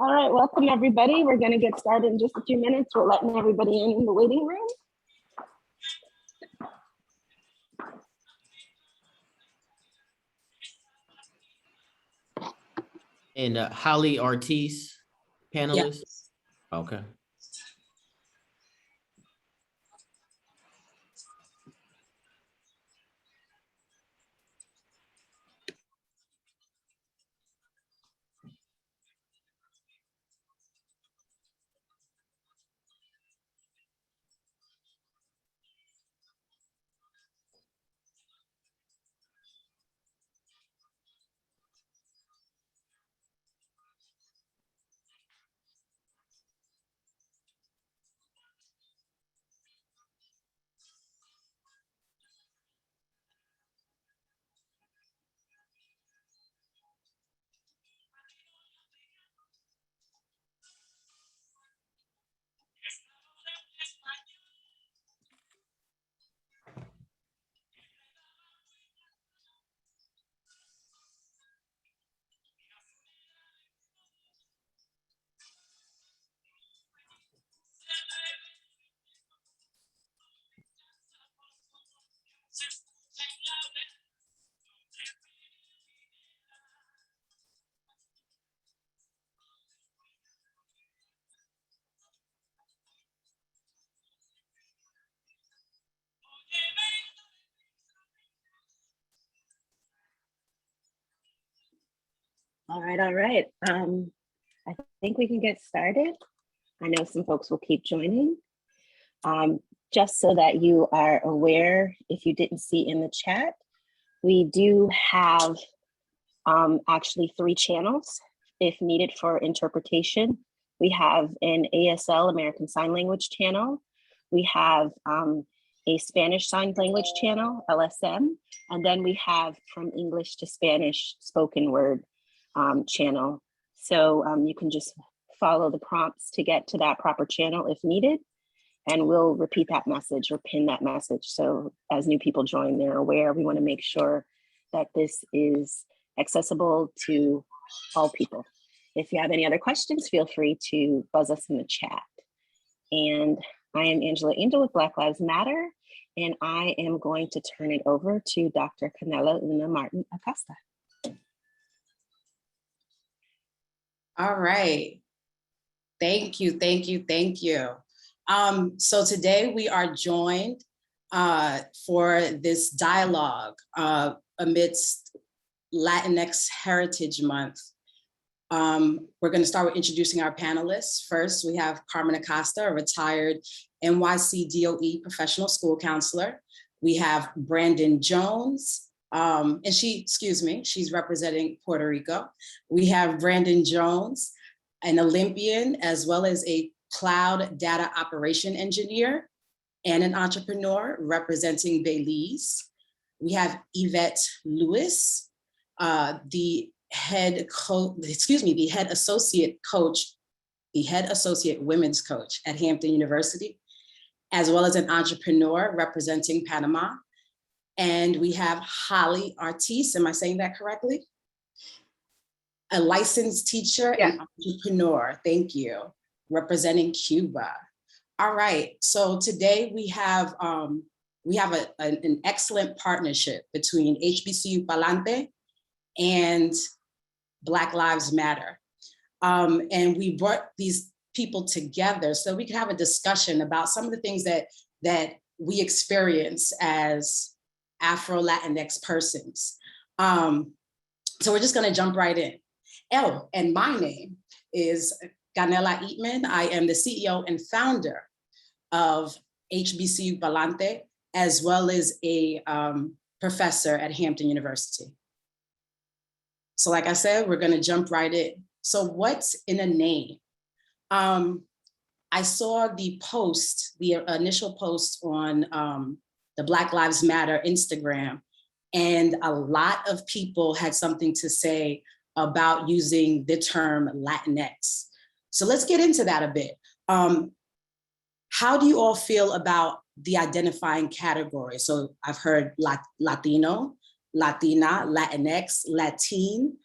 All right, welcome everybody. We're going to get started in just a few minutes. We're letting everybody in the waiting room. And Holly Ortiz, panelist. Yes. Okay. All right, all right. I think we can get started. I know some folks will keep joining. Just so that you are aware, if you didn't see in the chat, we do have actually 3 channels if needed for interpretation. We have an ASL, American Sign Language channel. We have a Spanish Sign Language channel, LSM, and then we have from English to Spanish spoken word channel. So you can just follow the prompts to get to that proper channel if needed, and we'll repeat that message or pin that message. So as new people join, they're aware. We want to make sure that this is accessible to all people. If you have any other questions, feel free to buzz us in the chat. And I am Angela Angel with Black Lives Matter, and I am going to turn it over to Dr. Canela Luna Martin Acosta. All right. Thank you, thank you, thank you. So today we are joined for this dialogue amidst Latinx Heritage Month. We're going to start with introducing our panelists. First, we have Carmen Acosta, a retired NYC DOE professional school counselor. We have Brandon Jones, and she's representing Puerto Rico. We have Brandon Jones, an Olympian, as well as a cloud data operation engineer and an entrepreneur representing Belize. We have Yvette Lewis, the head associate women's coach at Hampton University, as well as an entrepreneur representing Panama. And we have Holly Ortiz, am I saying that correctly? A licensed teacher and entrepreneur, thank you, representing Cuba. All right, so today we have an excellent partnership between HBCU Pa'lante and Black Lives Matter. And we brought these people together so we could have a discussion about some of the things that we experience as Afro-Latinx persons. So we're just gonna jump right in. Oh, and my name is Ganela Eatman. I am the CEO and founder of HBCU Pa'lante, as well as a professor at Hampton University. So like I said, we're gonna jump right in. So what's in a name? I saw the post, the initial post on the Black Lives Matter Instagram, and a lot of people had something to say about using the term Latinx. So let's get into that a bit. How do you all feel about the identifying categories? So I've heard Latino, Latina, Latinx, Latin,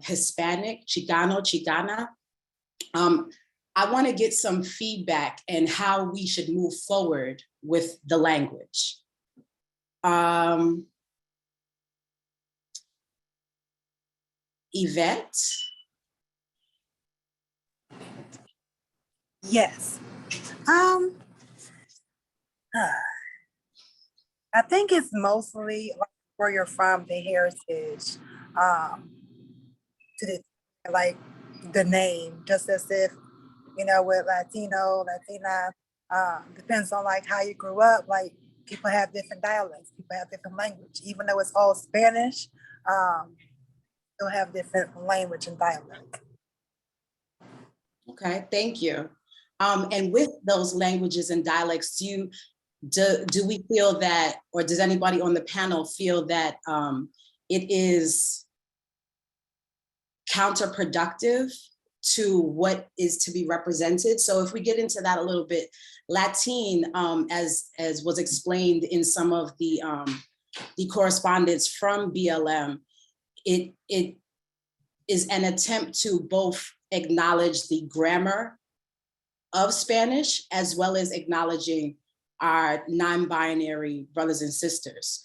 Hispanic, Chicano, Chicana. I want to get some feedback and how we should move forward with the language. Yvette? Yes. I think it's mostly like where you're from, the heritage, to the like the name, just as if, you know, with Latino, Latina, depends on like how you grew up. Like people have different dialects, people have different language, even though it's all Spanish, they'll have different language and dialect. Okay, thank you. And with those languages and dialects, do we feel that, or does anybody on the panel feel that it is counterproductive to what is to be represented? So if we get into that a little bit, Latin, as was explained in some of the correspondence from BLM, it is an attempt to both acknowledge the grammar of Spanish, as well as acknowledging our non-binary brothers and sisters.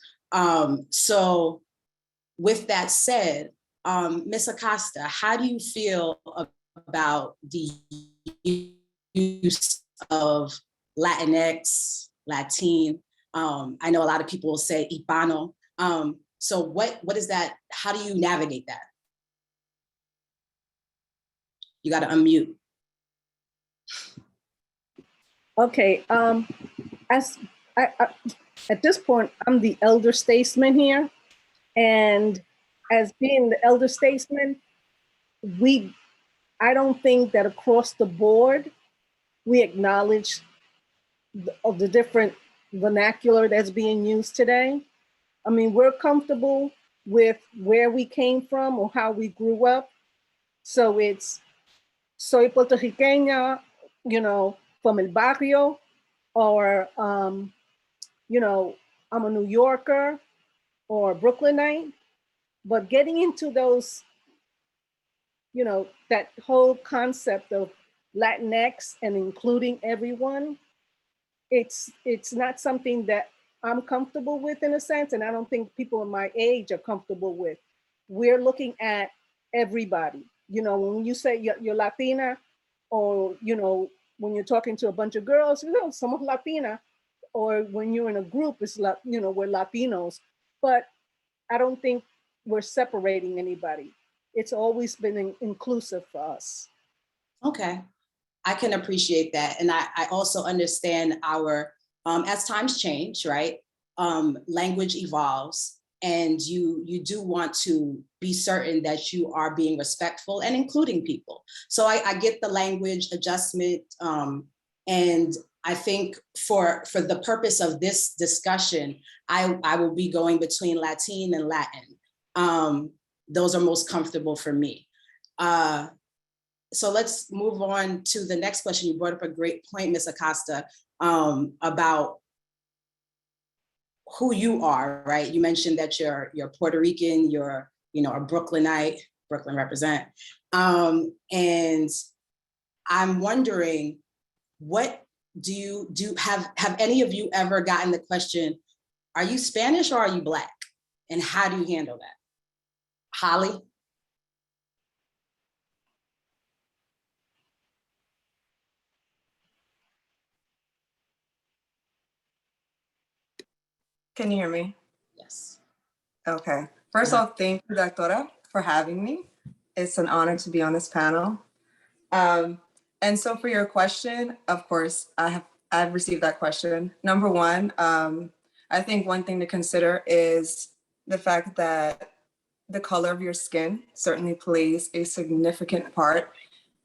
So with that said, Ms. Acosta, how do you feel about the use of Latinx, Latin? I know a lot of people will say Hispano. So what is that? How do you navigate that? You got to unmute. Okay, as at this point, I'm the elder statesman here, and as being the elder statesman, I don't think that across the board we acknowledge the different vernacular that's being used today. I mean, we're comfortable with where we came from or how we grew up, so it's soy puertorriqueña, you know, from el barrio, or, you know, I'm a New Yorker or a Brooklynite. But getting into those, you know, that whole concept of Latinx and including everyone, it's not something that I'm comfortable with in a sense, and I don't think people in my age are comfortable with. We're looking at everybody. You know, when you say you're Latina, or, you know, when you're talking to a bunch of girls, you know, somos Latina, or when you're in a group, it's like, you know, we're Latinos. But I don't think we're separating anybody. It's always been inclusive for us. Okay, I can appreciate that. And I also understand our, as times change, right? Language evolves, and you do want to be certain that you are being respectful and including people. So I get the language adjustment, and I think for the purpose of this discussion, I will be going between Latin and Latin. Those are most comfortable for me. So let's move on to the next question. You brought up a great point, Ms. Acosta, about who you are, right? You mentioned that you're Puerto Rican, you're, you know, a Brooklynite, Brooklyn represent. And I'm wondering, what do you do? Have any of you ever gotten the question, are you Spanish or are you Black? And how do you handle that? Holly? Can you hear me? Yes. Okay. First off, thank you, Doctora, for having me. It's an honor to be on this panel. And so for your question, of course, I've received that question. Number one, I think one thing to consider is the fact that the color of your skin certainly plays a significant part.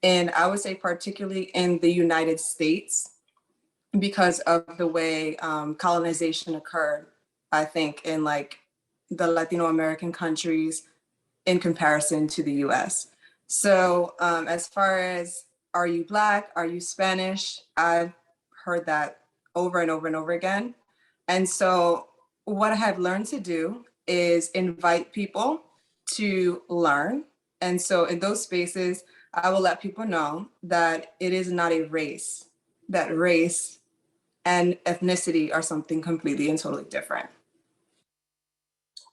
And I would say particularly in the United States, because of the way colonization occurred, I think in like the Latino American countries in comparison to the US. So as far as, are you Black? Are you Spanish? I've heard that over and over and over again. And so what I have learned to do is invite people to learn. And so in those spaces, I will let people know that it is not a race, that race and ethnicity are something completely and totally different.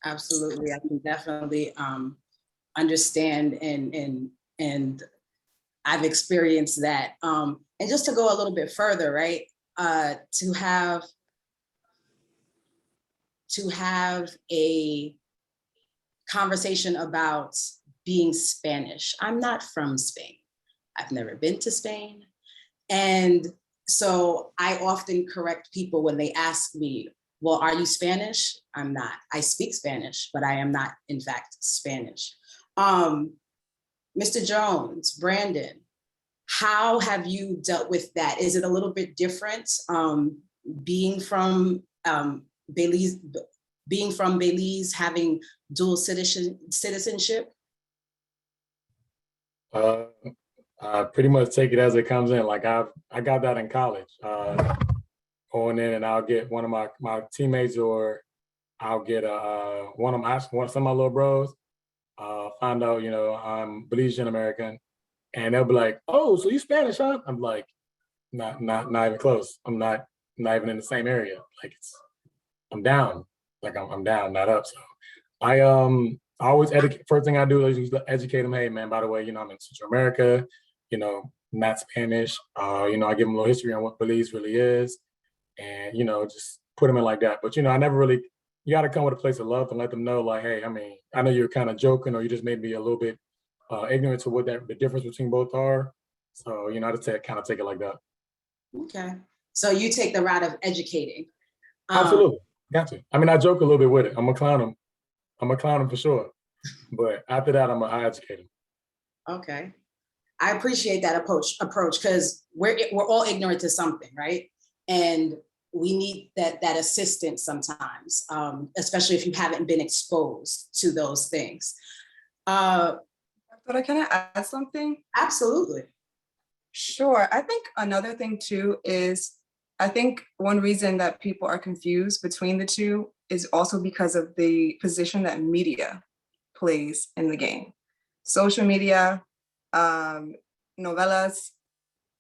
Absolutely, I can definitely understand and I've experienced that. And just to go a little bit further, right? To have a conversation about being Spanish. I'm not from Spain. I've never been to Spain. And so I often correct people when they ask me, well, are you Spanish? I'm not. I speak Spanish, but I am not, in fact, Spanish. Mr. Jones, Brandon, how have you dealt with that? Is it a little bit different being from Belize, having dual citizenship? I pretty much take it as it comes in. Like I got that in college. Going in and I'll get one of my teammates, or I'll get some of my little bros. Find out, you know, I'm Belizean American, and they'll be like, "Oh, so you Spanish, huh?" I'm like, not even close. I'm not even in the same area. Like I'm down. Like I'm down, not up. So I always educate. First thing I do is educate them. Hey, man, by the way, you know, I'm in Central America. You know, not Spanish. You know, I give them a little history on what Belize really is, and you know, just put them in like that. But you know, I never really. You got to come with a place of love and let them know, like, hey, I mean, I know you're kind of joking, or you just made me a little bit ignorant to what the difference between both are. So you know, I just kind of take it like that. Okay, so you take the route of educating. Absolutely, got to. I mean, I joke a little bit with it. I'm gonna clown them for sure. But after that, I educate them. Okay, I appreciate that approach because we're all ignorant to something, right? And we need that assistance sometimes, especially if you haven't been exposed to those things. But can I add something? Absolutely. Sure. I think another thing too is, I think one reason that people are confused between the two is also because of the position that media plays in the game. Social media, novelas,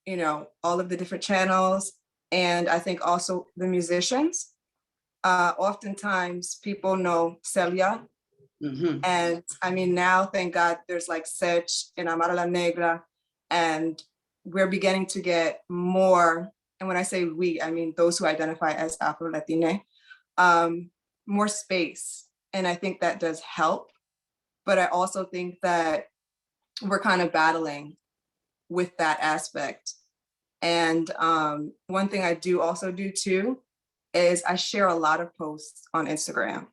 you know, all of the different channels. And I think also the musicians. Oftentimes people know Celia. Mm-hmm. And I mean, now, thank God, there's like Sech and Amara La Negra, and we're beginning to get more, and when I say we, I mean those who identify as AfroLatinx, more space. And I think that does help. But I also think that we're kind of battling with that aspect. And one thing I do also do too is I share a lot of posts on Instagram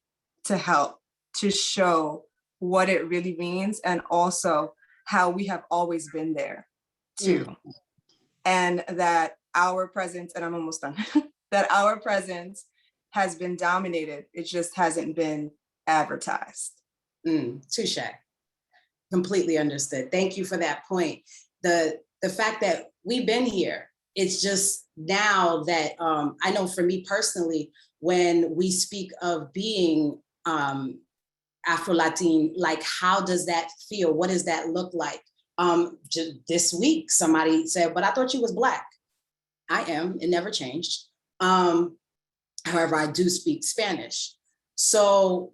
to help, to show what it really means, and also how we have always been there too. And that our presence, and I'm almost done, that our presence has been dominated. It just hasn't been advertised. Touche. Completely understood. Thank you for that point. The fact that we've been here, it's just now that I know for me personally, when we speak of being Afro-Latin, like how does that feel? What does that look like? Just this week, somebody said, but I thought you was Black. I am, it never changed. However, I do speak Spanish. So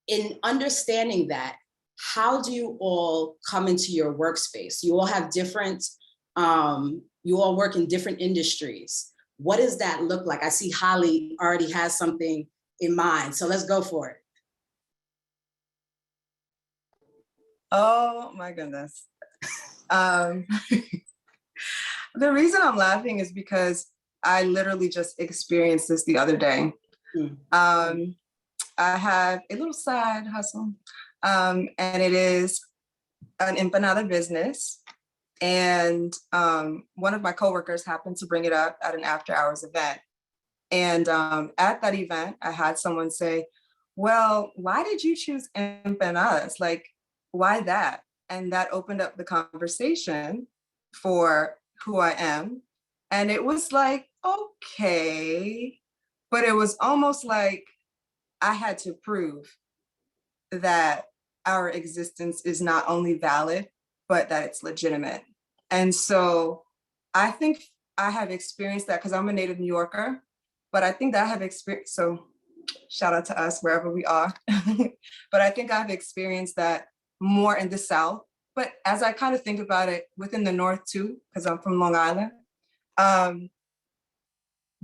in understanding that, how do you all come into your workspace? You all have different, you all work in different industries. What does that look like? I see Holly already has something in mind, so let's go for it. Oh my goodness. Um, the reason I'm laughing is because I literally just experienced this the other day. I have a little side hustle, and it is an empanada business. And one of my coworkers happened to bring it up at an after hours event. And at that event, I had someone say, well, why did you choose empanadas? Like, why that? And that opened up the conversation for who I am. And it was like, okay, but it was almost like I had to prove that our existence is not only valid, but that it's legitimate. And so I think I have experienced that because I'm a native New Yorker, but I think that I have experienced, so shout out to us wherever we are. But I think I've experienced that more in the South. But as I kind of think about it within the North too, because I'm from Long Island,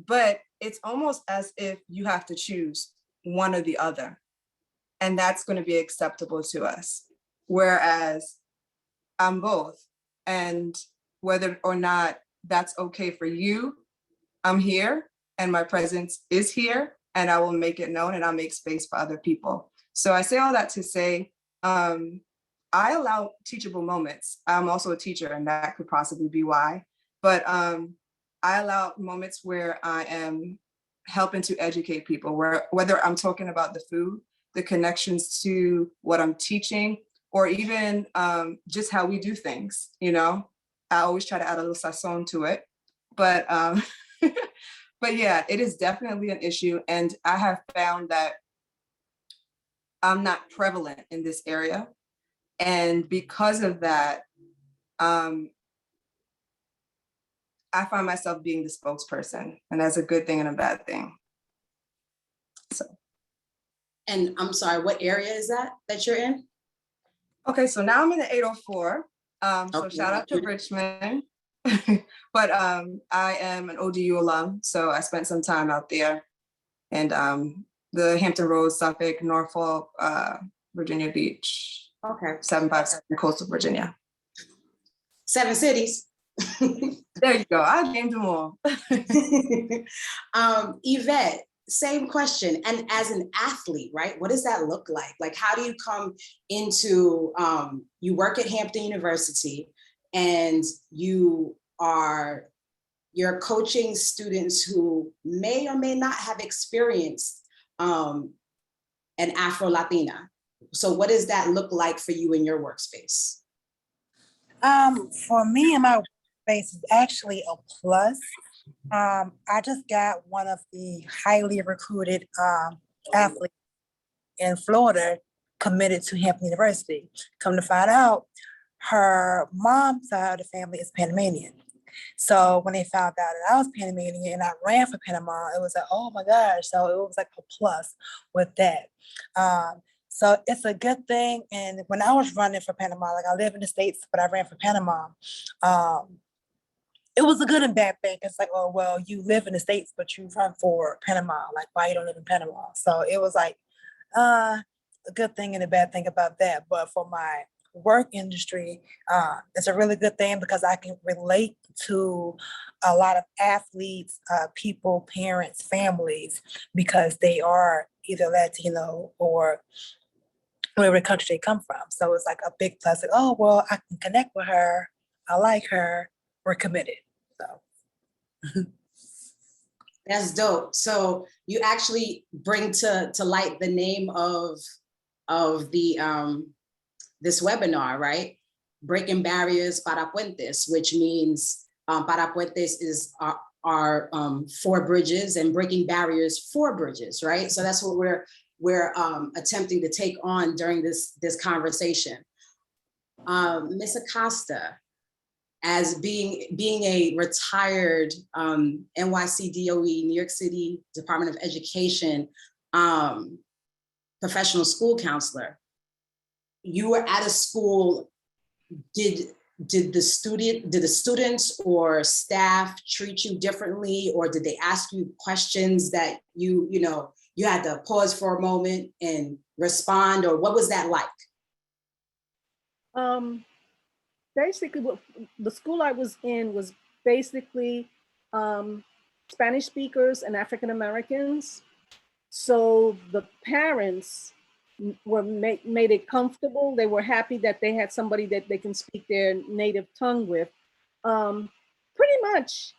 but it's almost as if you have to choose one or the other, and that's going to be acceptable to us. Whereas I'm both, and whether or not that's okay for you, I'm here and my presence is here and I will make it known and I'll make space for other people. So I say all that to say, I allow teachable moments. I'm also a teacher and that could possibly be why, but I allow moments where I am helping to educate people, where whether I'm talking about the food, the connections to what I'm teaching, or even just how we do things, you know? I always try to add a little sazon to it, but but yeah, it is definitely an issue. And I have found that I'm not prevalent in this area. And because of that, I find myself being the spokesperson, and that's a good thing and a bad thing. So. And I'm sorry, what area is that you're in? Okay, so now I'm in the 804. So Okay. shout out to Richmond. But I am an ODU alum, so I spent some time out there. And the Hampton Roads, Suffolk, Norfolk, Virginia Beach. Okay. 757 Coastal Virginia. 7 cities. There you go. I named them all. Yvette, same question. And as an athlete, right? What does that look like? Like, how do you come into, you work at Hampton University and you're coaching students who may or may not have experienced an Afro-Latina. So what does that look like for you in your workspace? For me and my workspace is actually a plus. I just got one of the highly recruited athletes in Florida committed to Hampton University. Come to find out, her mom's side of the family is Panamanian. So when they found out that I was Panamanian and I ran for Panama, it was like, oh my gosh. So it was like a plus with that. So it's a good thing. And when I was running for Panama, like I live in the States, but I ran for Panama. It was a good and bad thing. It's like, oh, well, you live in the States, but you run for Panama. Like, why you don't live in Panama? So it was like a good thing and a bad thing about that. But for my work industry, it's a really good thing because I can relate to a lot of athletes, people, parents, families, because they are either Latino or whatever country they come from. So it's like a big plus. Like, oh, well, I can connect with her. I like her. We're committed. So. That's dope. So you actually bring to light the name of the this webinar, right? Breaking Barriers para Puentes, which means para Puentes is our 4 bridges and breaking barriers for bridges, right? So that's what we're attempting to take on during this conversation. Ms. Acosta, as being a retired NYC DOE, New York City Department of Education professional school counselor, you were at a school. Did the students or staff treat you differently, or did they ask you questions that you had to pause for a moment and respond, or what was that like? basically what the school I was in was basically Spanish speakers and African Americans. So the parents were made it comfortable. They were happy that they had somebody that they can speak their native tongue with. Pretty much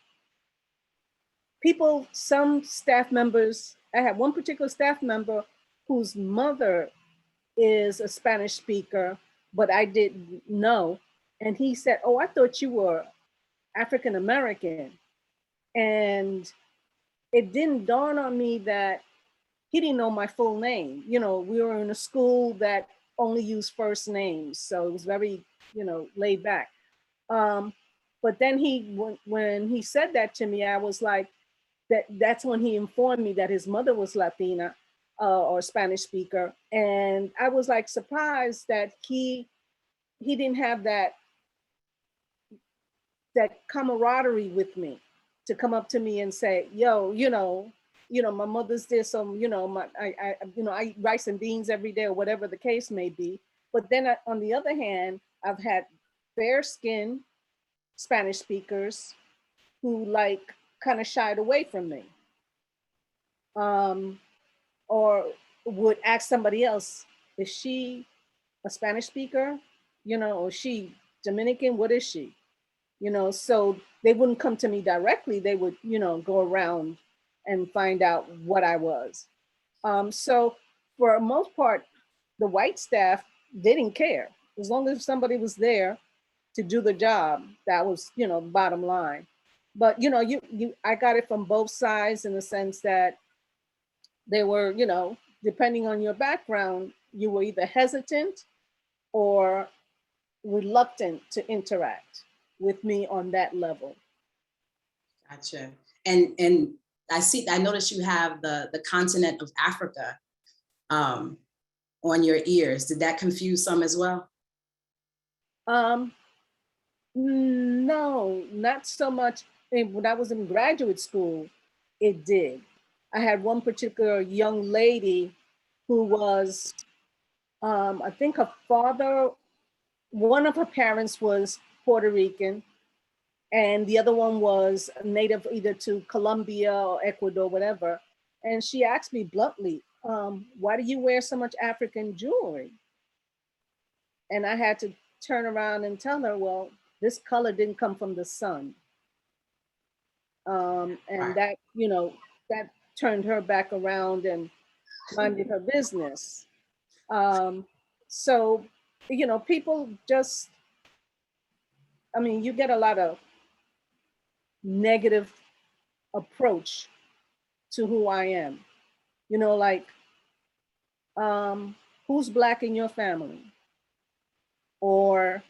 people, some staff members, I had one particular staff member whose mother is a Spanish speaker, but I didn't know. And he said, "Oh, I thought you were African American." And it didn't dawn on me that he didn't know my full name. You know, we were in a school that only used first names. So it was very, you know, laid back. But then when he said that to me, I was like, that's when he informed me that his mother was Latina or Spanish speaker. And I was like surprised that he didn't have that camaraderie with me to come up to me and say, "Yo, you know, my mother's this, you know, I eat rice and beans every day," or whatever the case may be. But then on the other hand, I've had fair skinned Spanish speakers who like kind of shied away from me. Or would ask somebody else, "Is she a Spanish speaker? You know, or is she Dominican? What is she?" You know, so they wouldn't come to me directly. They would, you know, go around and find out what I was. So for the most part, the white staff didn't care. As long as somebody was there to do the job, that was, you know, bottom line. But, you know, I got it from both sides in the sense that they were, you know, depending on your background, you were either hesitant or reluctant to interact with me on that level. Gotcha. And I noticed you have the continent of Africa on your ears. Did that confuse some as well? No, not so much. When I was in graduate school, it did. I had one particular young lady who was, I think her father, one of her parents was Puerto Rican, and the other one was native either to Colombia or Ecuador, whatever. And she asked me bluntly, "Why do you wear so much African jewelry?" And I had to turn around and tell her, "Well, this color didn't come from the sun." And that, you know, that turned her back around and minded her business. So, you know, people just, I mean, you get a lot of negative approach to who I am. You know, like, who's Black in your family? Or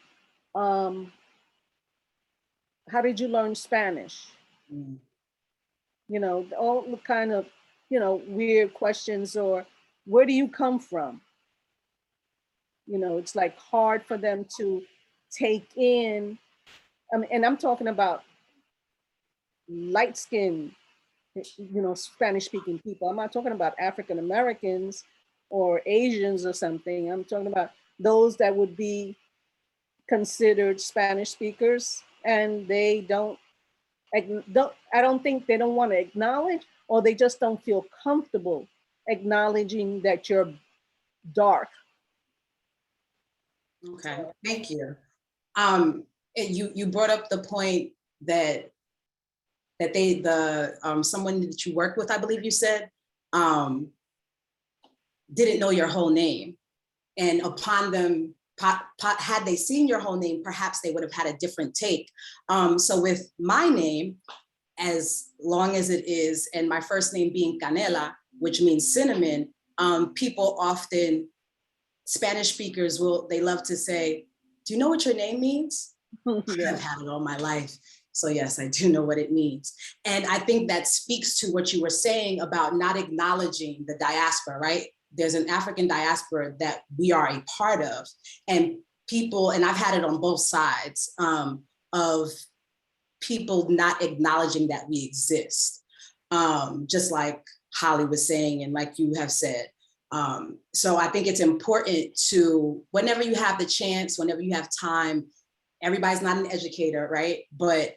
how did you learn Spanish? Mm. You know, all the kind of, you know, weird questions, or where do you come from? You know, it's like hard for them to take in. I mean, and I'm talking about light skinned, you know, Spanish speaking people. I'm not talking about African Americans or Asians or something. I'm talking about those that would be considered Spanish speakers, and they I don't think they don't want to acknowledge, or they just don't feel comfortable acknowledging that you're dark. Okay, thank you. You brought up the point that someone that you work with, I believe you said, didn't know your whole name, and upon them, had they seen your whole name, perhaps they would have had a different take. So with my name, as long as it is, and my first name being Canela, which means cinnamon, people often, Spanish speakers they love to say, "Do you know what your name means?" Yeah. I've had it all my life. So yes, I do know what it means. And I think that speaks to what you were saying about not acknowledging the diaspora, right? There's an African diaspora that we are a part of, and people, and I've had it on both sides, of people not acknowledging that we exist. Just like Holly was saying, and like you have said. So I think it's important to, whenever you have the chance, whenever you have time, everybody's not an educator, right? But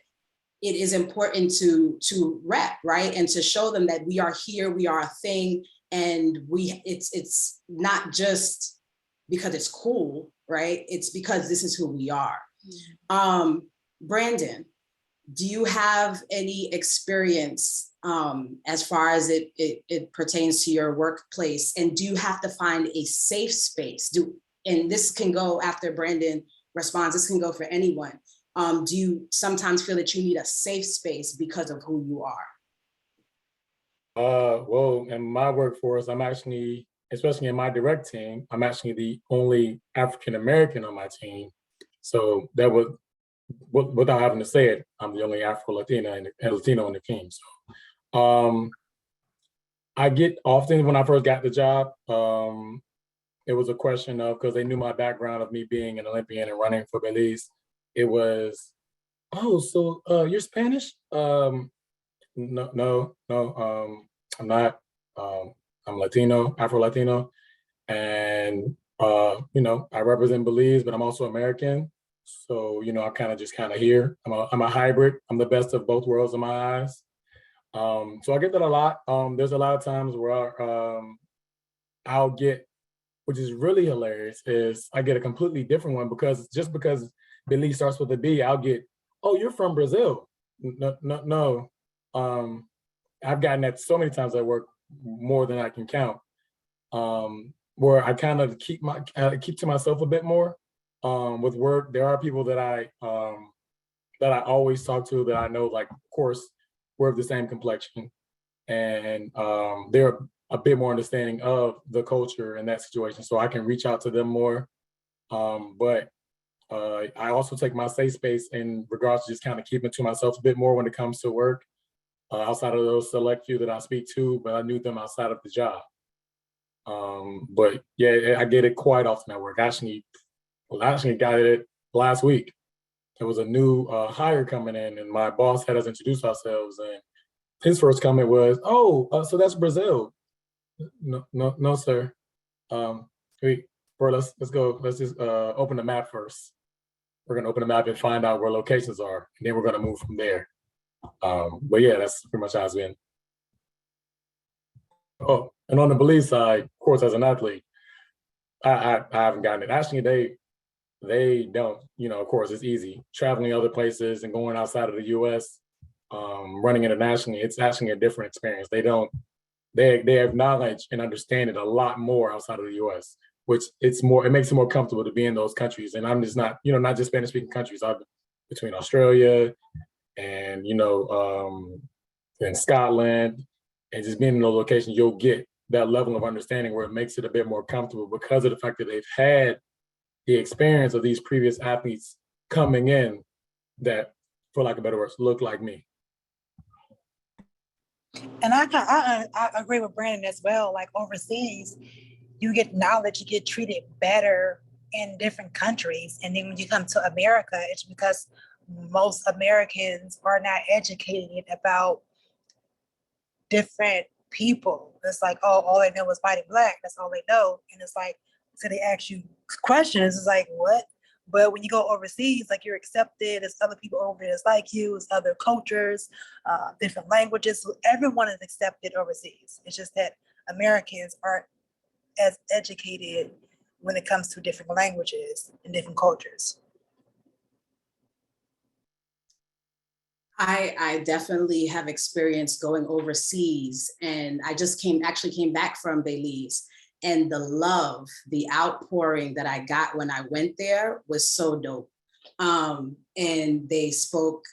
it is important to rep, right? And to show them that we are here, we are a thing, and it's not just because it's cool, right? It's because this is who we are. Brandon, do you have any experience as far as it pertains to your workplace? And do you have to find a safe space? And this can go after Brandon responds, this can go for anyone. Do you sometimes feel that you need a safe space because of who you are? Well, in my workforce, I'm actually, especially in my direct team, I'm actually the only African American on my team. So that was, without having to say it, I'm the only Afro-Latina and Latino on the team. So I get often when I first got the job, it was a question of, because they knew my background of me being an Olympian and running for Belize, it was, oh, so you're Spanish? No, I'm not. I'm Latino, Afro-Latino, and I represent Belize, but I'm also American. So I'm kind of here. I'm a hybrid. I'm the best of both worlds in my eyes. So I get that a lot. There's a lot of times where I'll get, which is really hilarious, is I get a completely different one because Belize starts with a B, I'll get, oh, you're from Brazil. No. I've gotten that so many times at work, more than I can count, where I kind of keep to myself a bit more. With work, there are people that I always talk to that I know, like, of course, we're of the same complexion, and they're a bit more understanding of the culture in that situation, so I can reach out to them more. But I also take my safe space in regards to just kind of keeping to myself a bit more when it comes to work, outside of those select few that I speak to, but I knew them outside of the job. But yeah, I get it quite often at work. I actually got it last week. There was a new hire coming in, and my boss had us introduce ourselves, and his first comment was, "Oh, so that's Brazil." No, sir. Let's go. Let's just open the map first. We're gonna open the map and find out where locations are, and then we're gonna move from there. But yeah, that's pretty much how it's been. Oh, and on the Belize side, of course, as an athlete, I haven't gotten it. Actually, they don't. Of course, it's easy traveling other places and going outside of the U.S. Running internationally. It's actually a different experience. They acknowledge and understand it a lot more outside of the U.S., which it makes it more comfortable to be in those countries. And I'm just not just Spanish speaking countries. I've between Australia and in Scotland, and just being in those locations, you'll get that level of understanding where it makes it a bit more comfortable because of the fact that they've had the experience of these previous athletes coming in that, for lack of better words, look like me. And I agree with Brandon as well. Like overseas, you get knowledge, you get treated better in different countries. And then when you come to America, it's because most Americans are not educated about different people. It's like, oh, all they know is white and black. That's all they know. And it's like, so they ask you questions. It's like, what? But when you go overseas, like you're accepted, there's other people over there that's like you, it's other cultures, different languages. So everyone is accepted overseas. It's just that Americans aren't as educated when it comes to different languages and different cultures. I definitely have experienced going overseas, and I just came back from Belize, and the love, the outpouring that I got when I went there was so dope. And they spoke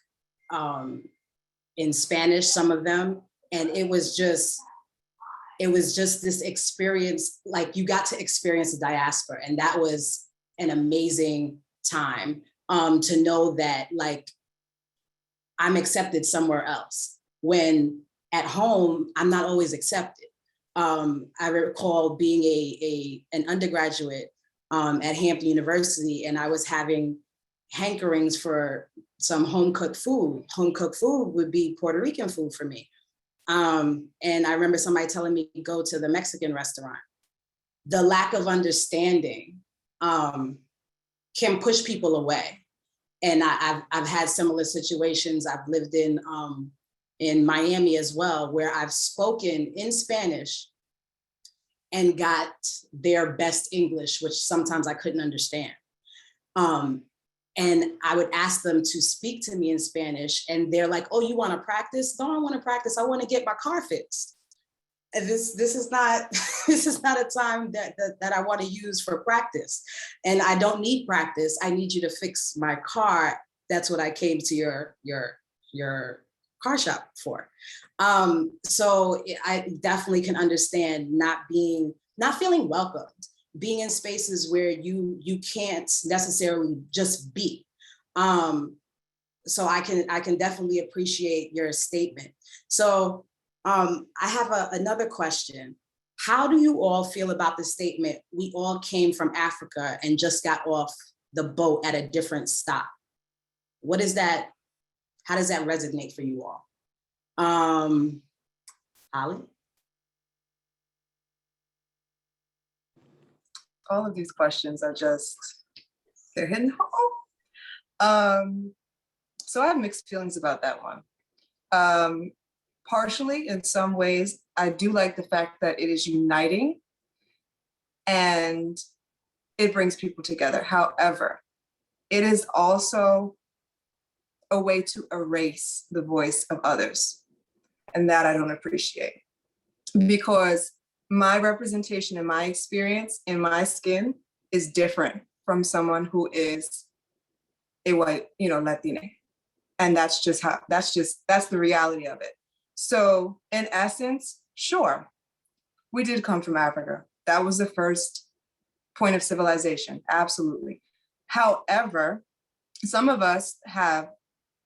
in Spanish, some of them, and it was just this experience, like you got to experience the diaspora, and that was an amazing time to know that, like, I'm accepted somewhere else, when at home, I'm not always accepted. I recall being an undergraduate at Hampton University, and I was having hankerings for some home-cooked food. Home-cooked food would be Puerto Rican food for me. And I remember somebody telling me to go to the Mexican restaurant. The lack of understanding can push people away. And I've had similar situations. I've lived in Miami as well, where I've spoken in Spanish and got their best English, which sometimes I couldn't understand. And I would ask them to speak to me in Spanish, and they're like, "Oh, you want to practice?" "No, I want to practice. I want to get my car fixed." And this is not this is not a time that I want to use for practice. And I don't need practice. I need you to fix my car. That's what I came to your car shop for. So I definitely can understand not feeling welcomed, being in spaces where you can't necessarily just be. So I can definitely appreciate your statement. So I have another question. How do you all feel about the statement, "We all came from Africa and just got off the boat at a different stop"? What is that? How does that resonate for you all? Ali? All of these questions are just, they're hitting home. So I have mixed feelings about that one. Partially, in some ways, I do like the fact that it is uniting and it brings people together. However, it is also a way to erase the voice of others. And that I don't appreciate, because my representation and my experience in my skin is different from someone who is a white, Latina. And that's the reality of it. So in essence, sure, we did come from Africa. That was the first point of civilization, absolutely. However, some of us have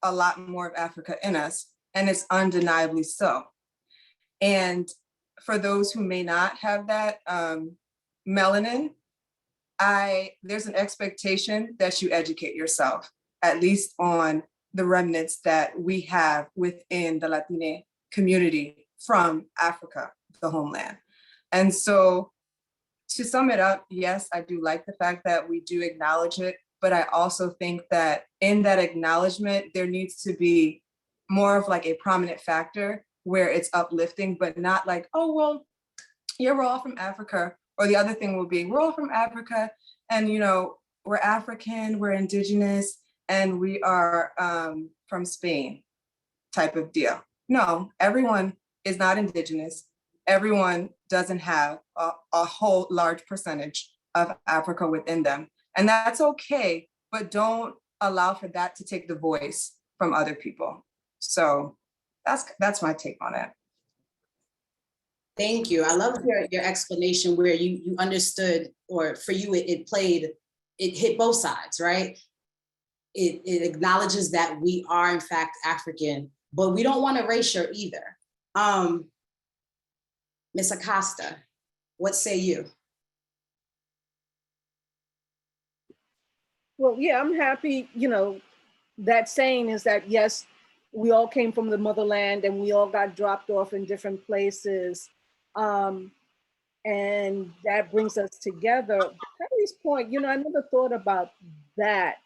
a lot more of Africa in us, and it's undeniably so. And for those who may not have that melanin, there's an expectation that you educate yourself, at least on the remnants that we have within the Latina community from Africa, the homeland. And so to sum it up, yes, I do like the fact that we do acknowledge it, but I also think that in that acknowledgement, there needs to be more of like a prominent factor where it's uplifting, but not like, "Oh, well, yeah, we're all from Africa." Or the other thing will be, "We're all from Africa and, we're African, we're indigenous, and we are from Spain," type of deal. No, everyone is not indigenous. Everyone doesn't have a whole large percentage of Africa within them. And that's okay, but don't allow for that to take the voice from other people. So that's my take on it. Thank you. I love your explanation where you understood, or for you, it hit both sides, right? It acknowledges that we are in fact African, but we don't want erasure either. Ms. Acosta, what say you? Well, yeah, I'm happy, that saying is that, yes, we all came from the motherland and we all got dropped off in different places. And that brings us together. Patty's point, I never thought about that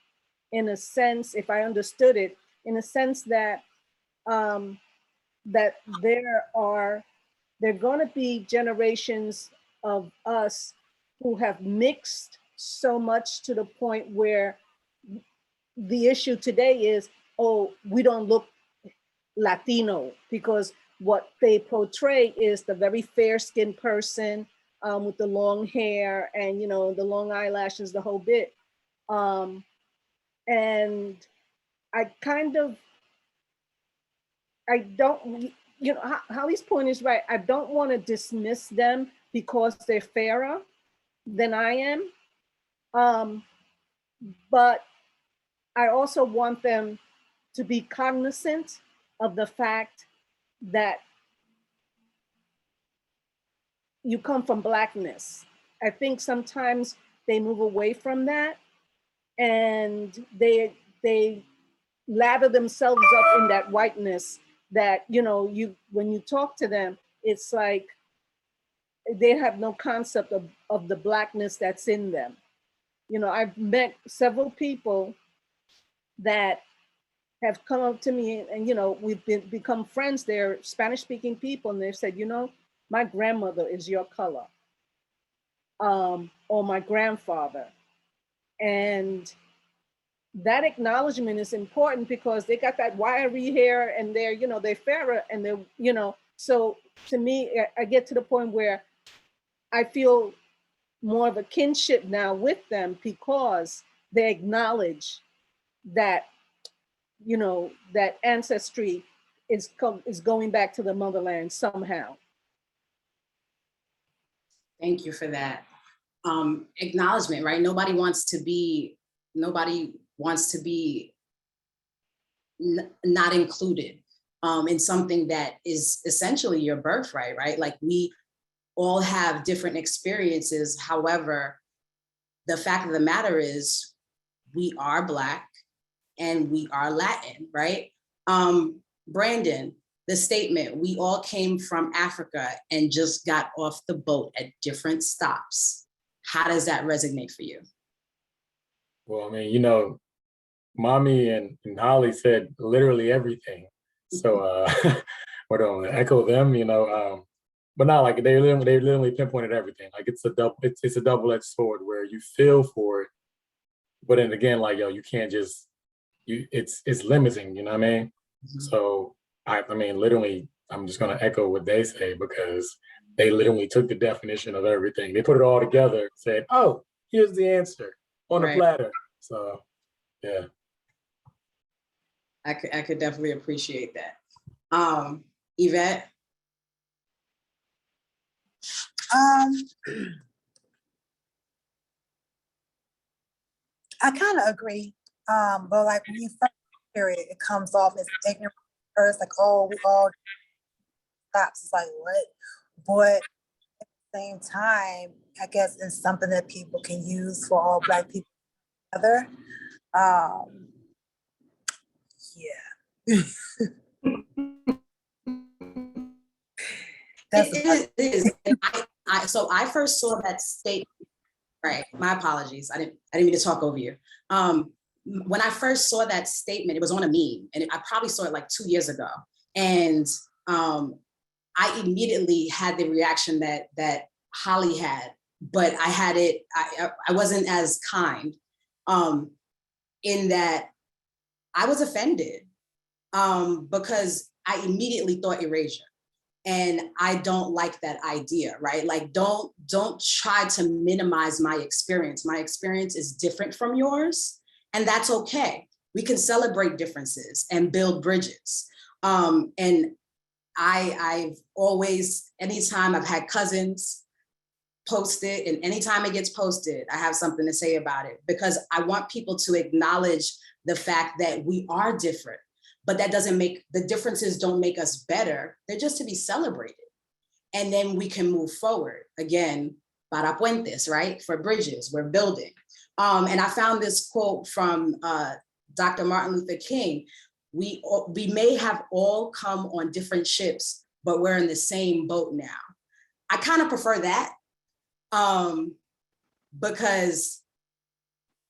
in a sense, if I understood it, in a sense that that there are going to be generations of us who have mixed so much to the point where the issue today is, "Oh, we don't look Latino," because what they portray is the very fair-skinned person with the long hair and the long eyelashes, the whole bit. And I don't, Holly's point is right. I don't want to dismiss them because they're fairer than I am. But I also want them to be cognizant of the fact that you come from Blackness. I think sometimes they move away from that and they lather themselves up in that whiteness that, when you talk to them, it's like they have no concept of the Blackness that's in them. I've met several people that have come up to me, and you know, we've become friends. They're Spanish speaking people, and they've said, you know, my grandmother is your color, or my grandfather. And that acknowledgement is important because they got that wiry hair and they're, you know, they're fairer and they're, you know, so to me, I get to the point where I feel more of a kinship now with them because they acknowledge that, you know, that ancestry is going back to the motherland somehow. Thank you for that. Acknowledgement, right? Nobody wants to be not included in something that is essentially your birthright, right? Like we all have different experiences. However, the fact of the matter is we are Black and we are Latin, right? Brandon, the statement, we all came from Africa and just got off the boat at different stops. How does that resonate for you? Well, I mean, you know, Mommy and Holly said literally everything. So I don't echo them, you know, but not like they literally pinpointed everything. Like it's a double-edged sword where you feel for it, but then again, like yo, you can't just it's limiting, you know what I mean? Mm-hmm. So I mean, literally, I'm just gonna echo what they say because they literally took the definition of everything. They put it all together, said, "Oh, here's the answer on a platter." So, yeah. I could definitely appreciate that. Yvette? I kind of agree, but like when you first hear it, it comes off as ignorant first, like, oh, we all stops. It's like, what? But at the same time, I guess it's something that people can use for all Black people together. Yeah. It is. So I first saw that statement. Right. My apologies. I didn't mean to talk over you. When I first saw that statement, it was on a meme, and I probably saw it like 2 years ago. And I immediately had the reaction that Holly had, but I had it. I wasn't as kind, in that I was offended because I immediately thought erasure. And I don't like that idea, right? Like, don't try to minimize my experience. My experience is different from yours, and that's okay. We can celebrate differences and build bridges. And I've always, anytime I've had cousins post it, and anytime it gets posted, I have something to say about it because I want people to acknowledge the fact that we are different. But that doesn't make, the differences don't make us better. They're just to be celebrated. And then we can move forward. Again, para puentes, right? For bridges, we're building. And I found this quote from Dr. Martin Luther King. We may have all come on different ships, but we're in the same boat now. I kind of prefer that because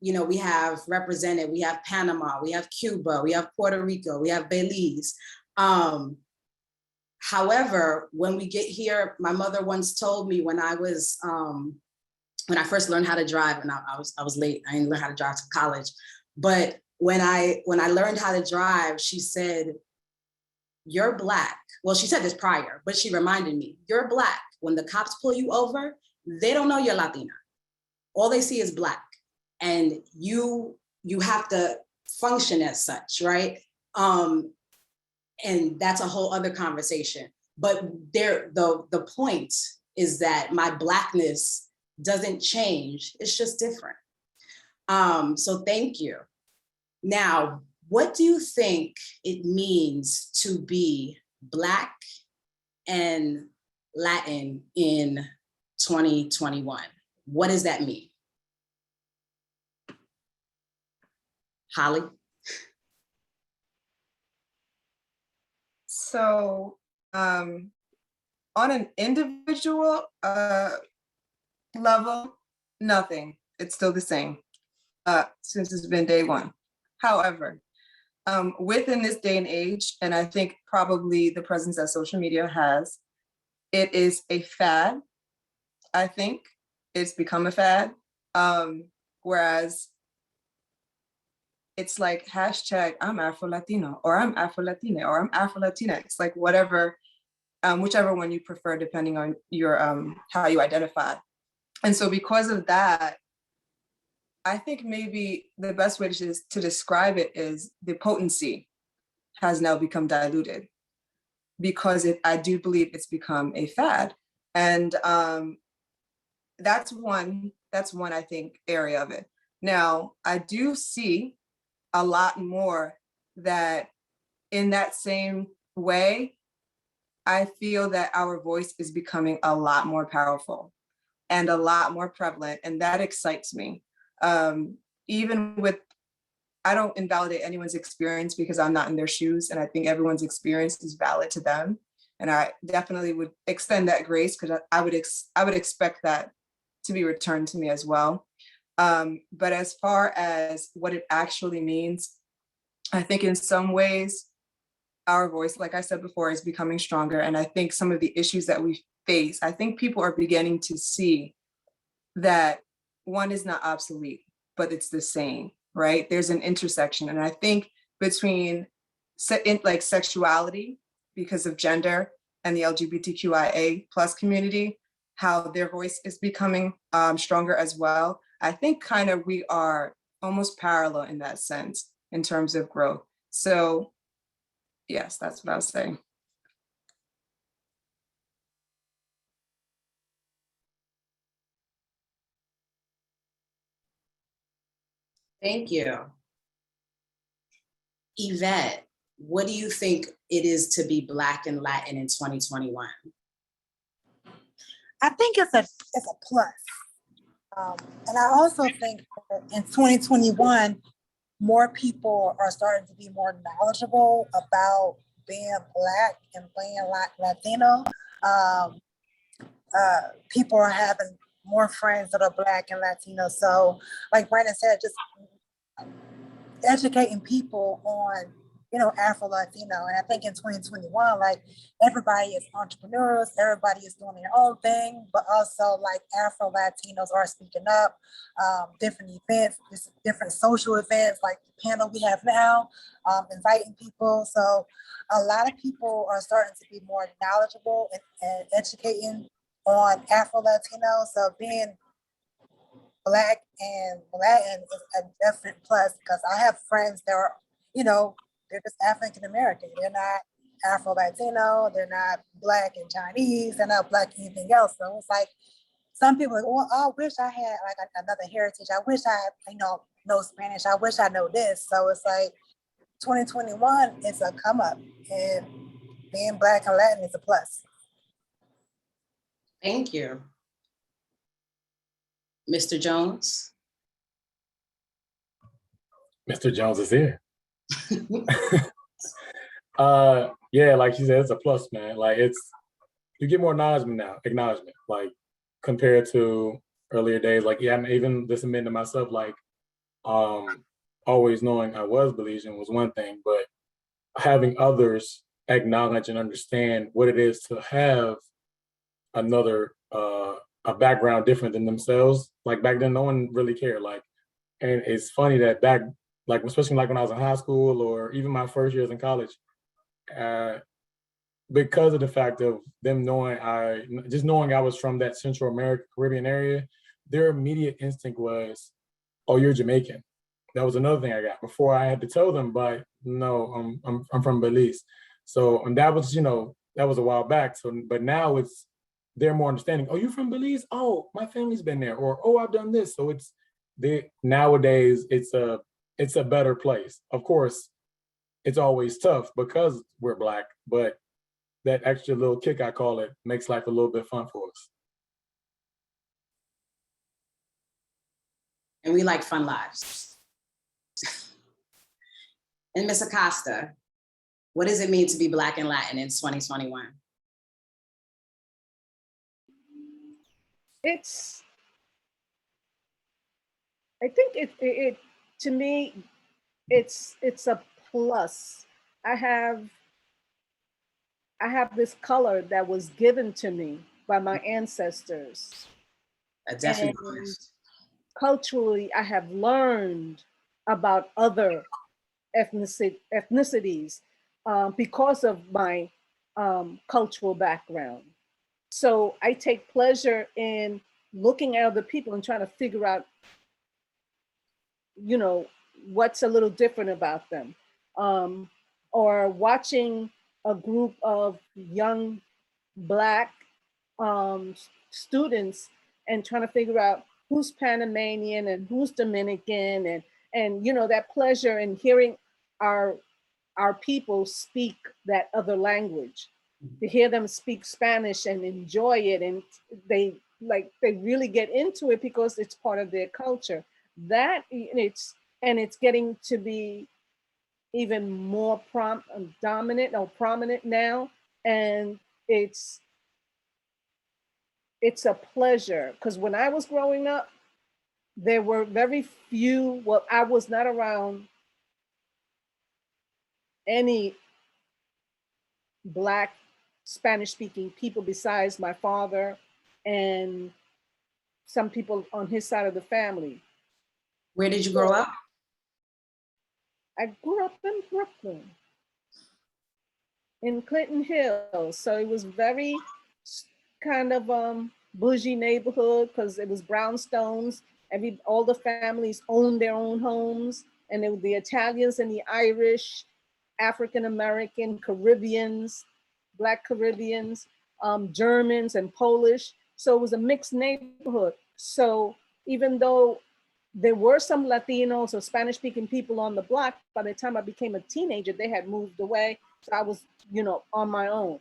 you know, we have represented, we have Panama, we have Cuba, we have Puerto Rico, we have Belize. However, when we get here, my mother once told me when I was, when I first learned how to drive, and I was late, I didn't learn how to drive to college, but when I learned how to drive, she said, you're Black. Well, she said this prior, but she reminded me, you're Black. When the cops pull you over, they don't know you're Latina. All they see is Black. And you have to function as such, right? And that's a whole other conversation. But the point is that my Blackness doesn't change, it's just different. So thank you. Now, what do you think it means to be Black and Latin in 2021? What does that mean? Holly? So on an individual level, nothing. It's still the same since it's been day one. However, within this day and age, and I think probably the presence that social media has, it is a fad. I think it's become a fad. Whereas it's like hashtag I'm Afro-Latino, or I'm Afro-Latina, or I'm Afro-Latinx, like whatever, whichever one you prefer, depending on your how you identify. And so because of that, I think maybe the best way to describe it is the potency has now become diluted, because I do believe it's become a fad. And that's one, I think, area of it. Now, I do see a lot more that in that same way, I feel that our voice is becoming a lot more powerful and a lot more prevalent, and that excites me. Even with, I don't invalidate anyone's experience because I'm not in their shoes, and I think everyone's experience is valid to them. And I definitely would extend that grace, because I would expect that to be returned to me as well. But as far as what it actually means, I think in some ways, our voice, like I said before, is becoming stronger. And I think some of the issues that we face, I think people are beginning to see that one is not obsolete, but it's the same, right? There's an intersection. And I think between like sexuality, because of gender, and the LGBTQIA plus community, how their voice is becoming stronger as well. I think kind of we are almost parallel in that sense in terms of growth. So yes, that's what I was saying. Thank you. Yvette, what do you think it is to be Black and Latin in 2021? I think it's a plus. And I also think that in 2021, more people are starting to be more knowledgeable about being Black and being Latino. People are having more friends that are Black and Latino. So like Brandon said, just educating people on, Afro-Latino. And I think in 2021, like everybody is entrepreneurs, everybody is doing their own thing, but also like Afro-Latinos are speaking up, different events, different social events, like the panel we have now, inviting people. So a lot of people are starting to be more knowledgeable and educating on Afro-Latino. So being Black and Latin is a definite plus, because I have friends that are, they're just African American. They're not Afro-Latino, they're not Black and Chinese, they're not Black anything else. So it's like, some people are like, well, I wish I had like another heritage. I wish I, know Spanish. I wish I know this. So it's like 2021 is a come up, and being Black and Latin is a plus. Thank you. Mr. Jones? Mr. Jones is here. Yeah, like you said, it's a plus, man. Like you get more acknowledgement, like compared to earlier days. Like, yeah, I'm even just admitting to myself, like, always knowing I was Belizean was one thing, but having others acknowledge and understand what it is to have another a background different than themselves. Like back then, no one really cared. Like, and it's funny that back, like especially like when I was in high school or even my first years in college, because of the fact of them knowing I was from that Central America, Caribbean area, their immediate instinct was, "Oh, you're Jamaican." That was another thing I got before I had to tell them, but no, I'm from Belize. So, and that was, that was a while back. So, but now they're more understanding. Oh, you from Belize? Oh, my family's been there. Or, oh, I've done this. So nowadays it's a better place. Of course, it's always tough because we're Black, but that extra little kick, I call it, makes life a little bit fun for us. And we like fun lives. And Ms. Acosta, what does it mean to be Black and Latin in 2021? I think it to me, it's a plus. I have this color that was given to me by my ancestors. Definitely. And culturally, I have learned about other ethnicities because of my cultural background. So I take pleasure in looking at other people and trying to figure out, you know, what's a little different about them. Or watching a group of young Black students and trying to figure out who's Panamanian and who's Dominican, and you know, that pleasure in hearing our people speak that other language, to hear them speak Spanish and enjoy it, and they really get into it because it's part of their culture. That it's getting to be even more dominant or prominent now, and it's a pleasure, because when I was growing up, there were very few. Well, I was not around any Black Spanish-speaking people besides my father and some people on his side of the family. Where did you grow up? I grew up in Brooklyn, in Clinton Hills. So it was very kind of bougie neighborhood, because it was brownstones. All the families owned their own homes, and it was the Italians and the Irish, African American, Caribbeans, Black Caribbeans, Germans and Polish. So it was a mixed neighborhood. So even though there were some Latinos or Spanish speaking people on the block, by the time I became a teenager, they had moved away. So I was, you know, on my own.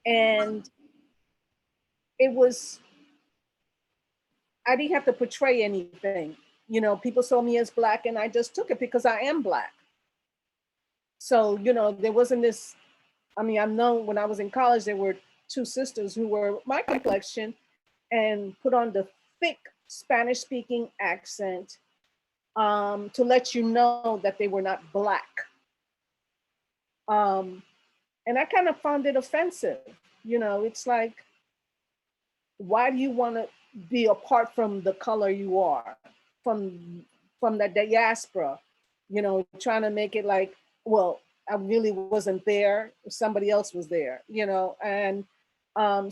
And it was, I didn't have to portray anything. You know, people saw me as Black and I just took it because I am Black. So, you know, there wasn't this, I mean, I know when I was in college, there were two sisters who were my complexion and put on the thick Spanish speaking accent to let you know that they were not Black. And I kind of found it offensive. You know, it's like, why do you want to be apart from the color you are, from the diaspora, you know, trying to make it like, well, I really wasn't there, somebody else was there, you know. And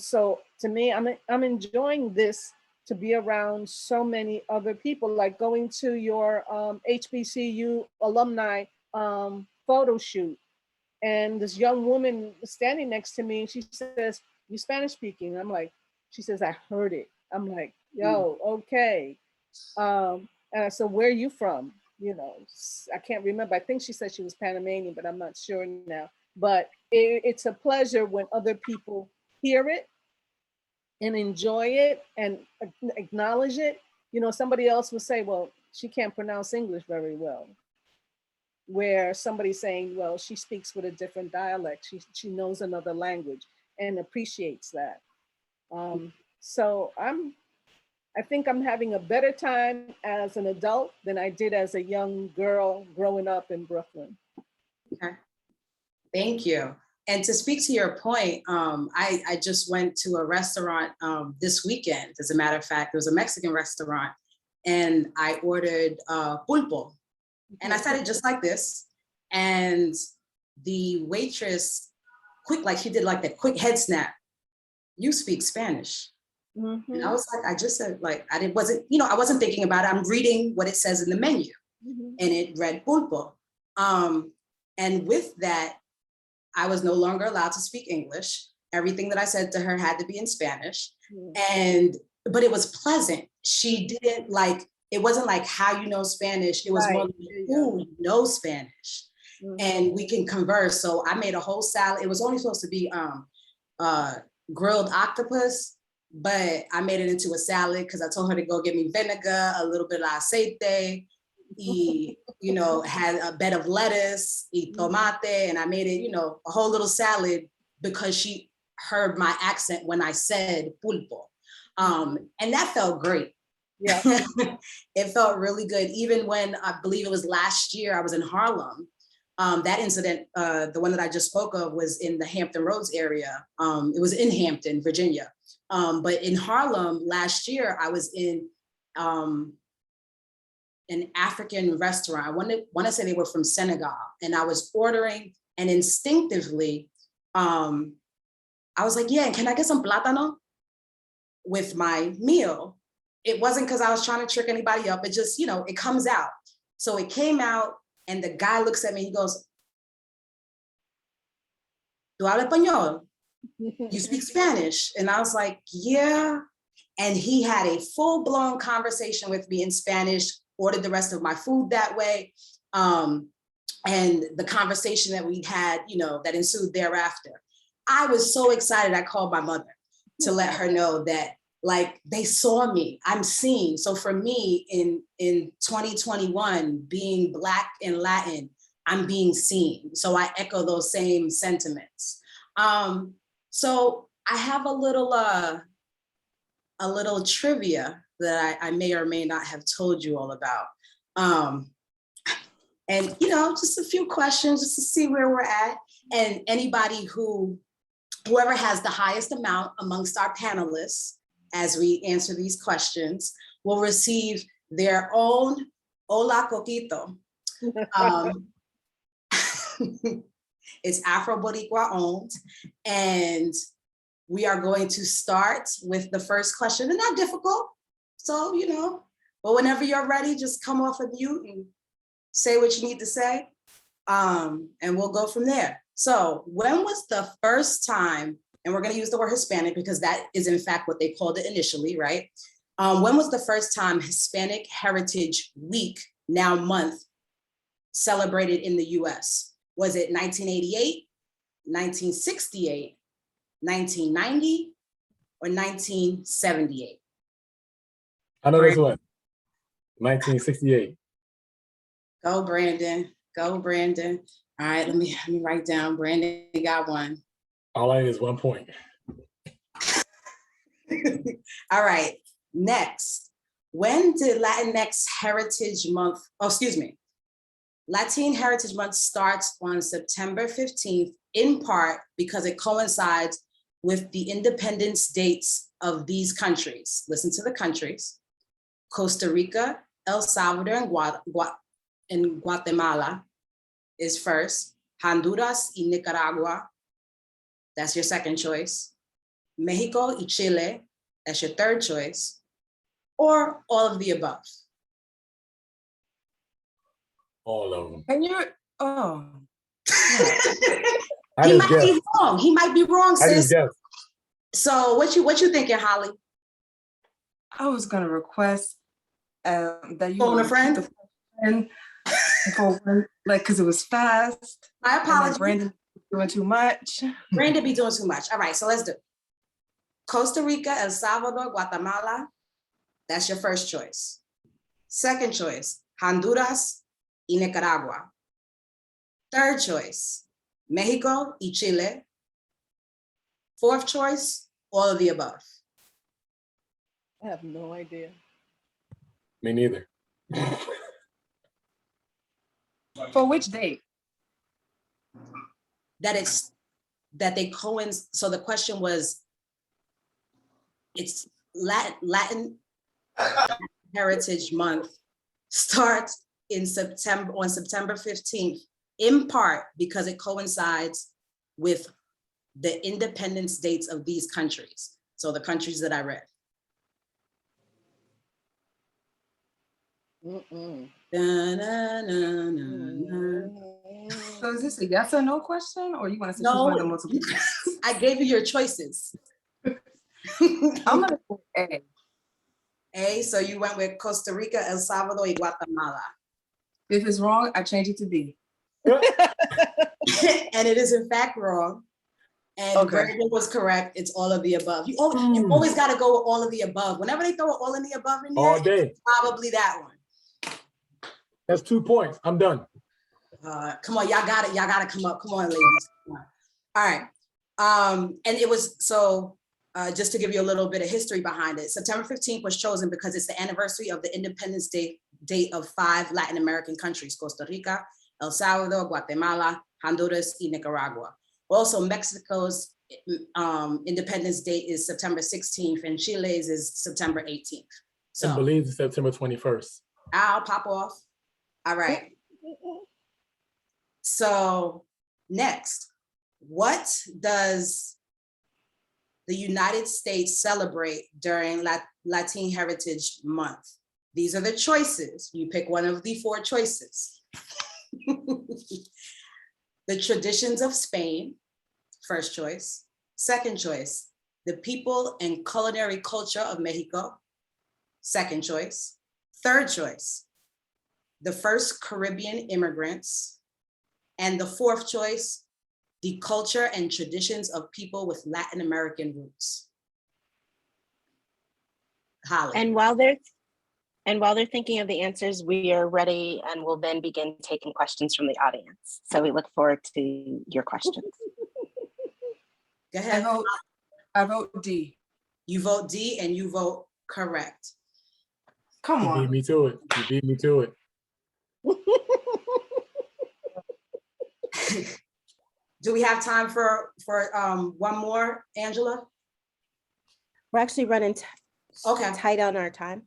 so to me, I'm enjoying this, to be around so many other people, like going to your HBCU alumni photo shoot. And this young woman was standing next to me and she says, "You Spanish speaking?" I'm like, she says, "I heard it." I'm like, yo, okay. And I said, "Where are you from?" You know, I can't remember. I think she said she was Panamanian, but I'm not sure now. But it's a pleasure when other people hear it and enjoy it and acknowledge it. You know, somebody else would say, "Well, she can't pronounce English very well." Where somebody's saying, "Well, she speaks with a different dialect. She knows another language," and appreciates that. So I think I'm having a better time as an adult than I did as a young girl growing up in Brooklyn. Okay, thank you. And to speak to your point, I just went to a restaurant this weekend. As a matter of fact, it was a Mexican restaurant, and I ordered pulpo. And I said it just like this. And the waitress, she did like the quick head snap. "You speak Spanish." Mm-hmm. And I was like, I just said, like, I wasn't thinking about it. I'm reading what it says in the menu. Mm-hmm. And it read pulpo. And with that, I was no longer allowed to speak English. Everything that I said to her had to be in Spanish. Mm-hmm. But it was pleasant. She didn't it wasn't like, "How you know Spanish?" It was more like, "Ooh, you know Spanish." Mm-hmm. And we can converse. So I made a whole salad. It was only supposed to be grilled octopus, but I made it into a salad because I told her to go get me vinegar, a little bit of aceite, had a bed of lettuce, tomate, and I made it, a whole little salad because she heard my accent when I said pulpo. And that felt great. Yeah. It felt really good. Even when I believe it was last year, I was in Harlem. That incident, the one that I just spoke of, was in the Hampton Roads area. It was in Hampton, Virginia. But in Harlem last year, I was in an African restaurant. I want to say they were from Senegal, and I was ordering, and instinctively, I was like, yeah, can I get some plátano with my meal? It wasn't because I was trying to trick anybody up. It just, you know, it comes out. So it came out, and the guy looks at me, he goes, "¿Tú hablas español? You speak Spanish?" And I was like, yeah. And he had a full-blown conversation with me in Spanish, ordered the rest of my food that way. And the conversation that we had, you know, that ensued thereafter. I was so excited, I called my mother to let her know that, like, they saw me, I'm seen. So for me, in 2021, being Black and Latin, I'm being seen. So I echo those same sentiments. So I have a little trivia that I may or may not have told you all about. And, you know, just a few questions just to see where we're at. And anybody whoever has the highest amount amongst our panelists, as we answer these questions, will receive their own Hola Coquito. It's Afro-Boricua owned. And we are going to start with the first question. They're not difficult, so, you know, but whenever you're ready, just come off of mute and say what you need to say, and we'll go from there. So when was the first time, and we're going to use the word Hispanic because that is in fact what they called it initially, right? When was the first time Hispanic Heritage Week, now month, celebrated in the US? Was it 1988, 1968, 1990, or 1978? I know this one. 1968. Go, Brandon. Go, Brandon. All right, let me write down. Brandon got one. All I need is 1 point. All right, next. When did Latinx Heritage Month, Latin Heritage Month starts on September 15th, in part because it coincides with the independence dates of these countries. Listen to the countries: Costa Rica, El Salvador, and Guatemala is first. Honduras y Nicaragua, that's your second choice. Mexico y Chile, that's your third choice. Or all of the above. All of them. And you're, oh. He might be wrong. He might be wrong, I just sis. guessed. So what you thinking, Holly? I was gonna request that you Phone a friend? And because it was fast. My apologies. Brandon doing too much. Brandon be doing too much. All right, so let's do it. Costa Rica, El Salvador, Guatemala. That's your first choice. Second choice, Honduras y Nicaragua. Third choice, Mexico y Chile. Fourth choice, all of the above. I have no idea. Me neither. For which date? That they coincide. So the question was, it's Latin Heritage Month starts on September 15th, in part because it coincides with the independence dates of these countries. So the countries that I read. So is this a yes or no question, or you want us to choose one of the multiple? I gave you your choices. I'm gonna say A. A, so you went with Costa Rica, El Salvador, y Guatemala. If it's wrong, I change it to B. And it is in fact wrong. And Okay. Brandon was correct. It's all of the above. You always got to go with all of the above. Whenever they throw all of the above in there, All day. it's probably that one. That's 2 points. I'm done. Come on, y'all got it. Y'all got to come up. Come on, ladies. Come on. All right. And it was, so just to give you a little bit of history behind it, September 15th was chosen because it's the anniversary of the Independence Day date of 5 Latin American countries: Costa Rica, El Salvador, Guatemala, Honduras, and Nicaragua. Also, Mexico's Independence Day is September 16th, and Chile's is September 18th. So, And Belize is September 21st. I'll pop off. All right. So next, what does the United States celebrate during Latinx Heritage Month? These are the choices. You pick one of the 4 choices. The traditions of Spain, first choice. Second choice, the people and culinary culture of Mexico, second choice. Third choice, the first Caribbean immigrants. And the fourth choice, the culture and traditions of people with Latin American roots. Holly. And while they're thinking of the answers, we are ready and will then begin taking questions from the audience. So we look forward to your questions. Go ahead. I vote D. You vote D and you vote correct. Come You beat on. me to it. You beat me to it. Do we have time for one more, Angela? We're actually running Okay. tight on our time.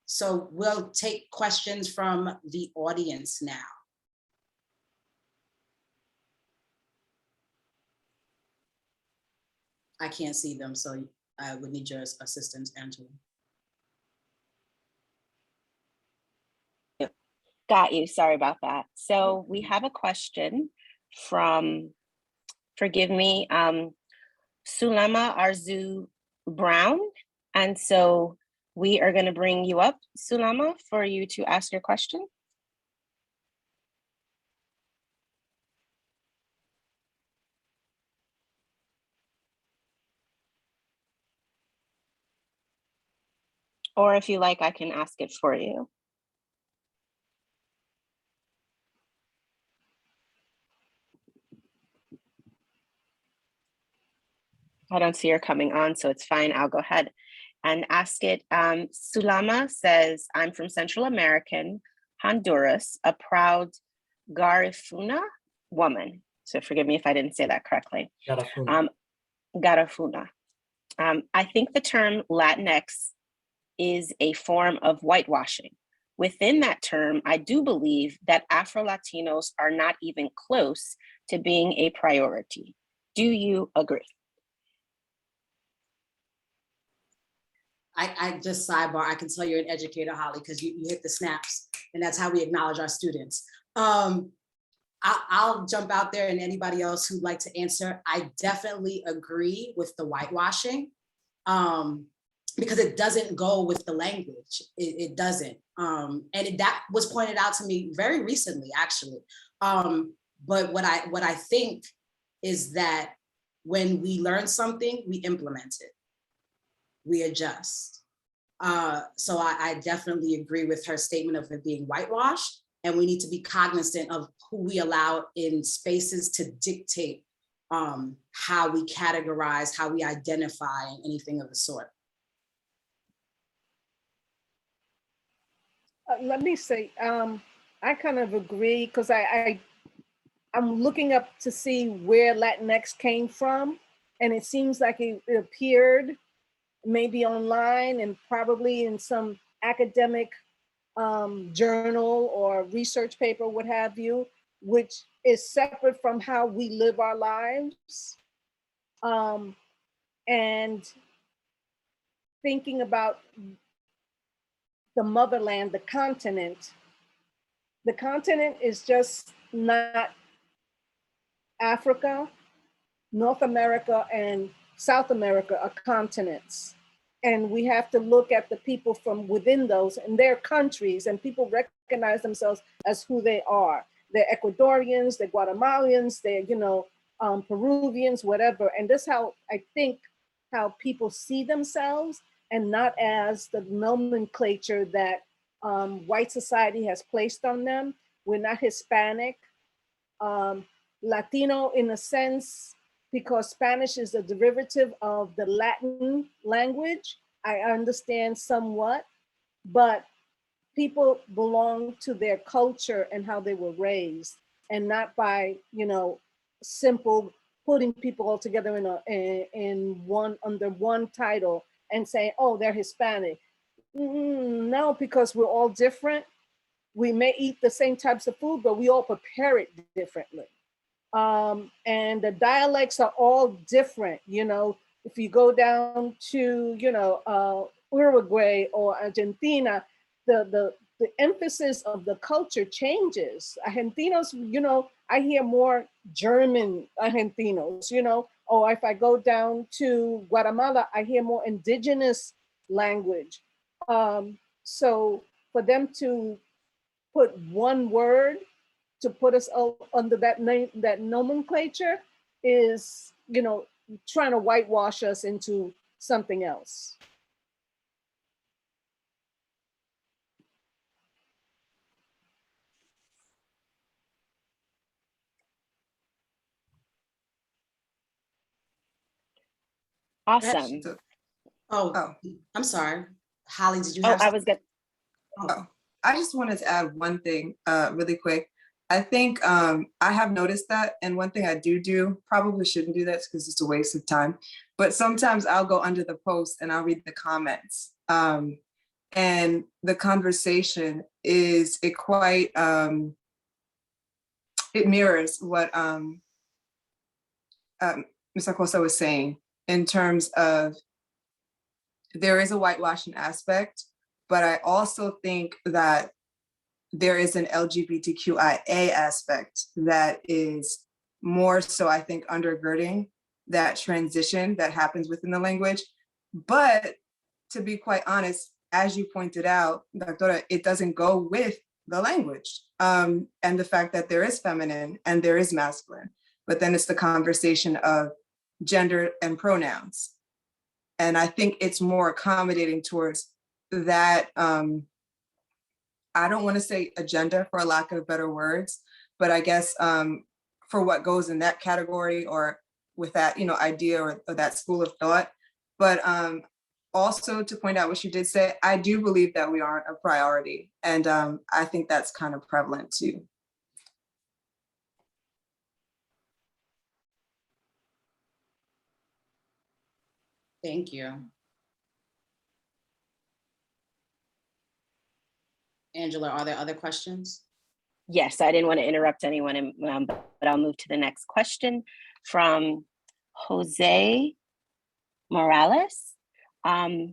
So we'll take questions from the audience now. I can't see them, so I would need your assistance, Angela. Got you. Sorry about that. So we have a question from, forgive me, Sulema Arzu Brown. And so we are going to bring you up, Sulema, for you to ask your question. Or if you like, I can ask it for you. I don't see her coming on, so it's fine. I'll go ahead and ask it. Sulama says, I'm from Central American, Honduras, a proud Garifuna woman. So forgive me if I didn't say that correctly. Garifuna. I think the term Latinx is a form of whitewashing. Within that term, I do believe that Afro-Latinos are not even close to being a priority. Do you agree? I just sidebar, I can tell you're an educator, Holly, because you hit the snaps, and that's how we acknowledge our students. I'll jump out there, and anybody else who'd like to answer, I definitely agree with the whitewashing, because it doesn't go with the language. It doesn't. That was pointed out to me very recently, actually. But what I think is that when we learn something, we implement it. We adjust. So I definitely agree with her statement of it being whitewashed, and we need to be cognizant of who we allow in spaces to dictate how we categorize, how we identify, and anything of the sort. Let me say, I kind of agree, because I'm looking up to see where Latinx came from, and it seems like it appeared maybe online and probably in some academic journal or research paper, what have you, which is separate from how we live our lives. And thinking about the motherland, the continent is just not Africa. North America and South America are continents. And we have to look at the people from within those and their countries, and people recognize themselves as who they are. They're Ecuadorians, they're Guatemalans, they're, Peruvians, whatever. And this is how I think how people see themselves, and not as the nomenclature that white society has placed on them. We're not Hispanic. Latino, in a sense, because Spanish is a derivative of the Latin language. I understand somewhat, but people belong to their culture and how they were raised, and not by, simple putting people all together in one, under one title and saying, oh, they're Hispanic. No, because we're all different. We may eat the same types of food, but we all prepare it differently. And the dialects are all different. If you go down to, Uruguay or Argentina, the emphasis of the culture changes. Argentinos, I hear more German Argentinos, or if I go down to Guatemala, I hear more indigenous language. So for them to put one word to put us under that name, that nomenclature, is, trying to whitewash us into something else. Awesome. Oh, I'm sorry. Holly, did you Oh, have I was good. I just wanted to add one thing really quick. I think I have noticed that, and one thing I do, probably shouldn't do that because it's a waste of time, but sometimes I'll go under the post and I'll read the comments. And the conversation is, it mirrors what Ms. Acosta was saying, in terms of there is a whitewashing aspect, but I also think that there is an LGBTQIA aspect that is more so, I think, undergirding that transition that happens within the language. But to be quite honest, as you pointed out, Doctora, it doesn't go with the language, and the fact that there is feminine and there is masculine, but then it's the conversation of gender and pronouns. And I think it's more accommodating towards that, I don't want to say agenda for a lack of better words, but I guess for what goes in that category or with that, idea or that school of thought. But also to point out what you did say, I do believe that we aren't a priority. And I think that's kind of prevalent too. Thank you. Angela, are there other questions? Yes, I didn't want to interrupt anyone, but I'll move to the next question from Jose Morales. How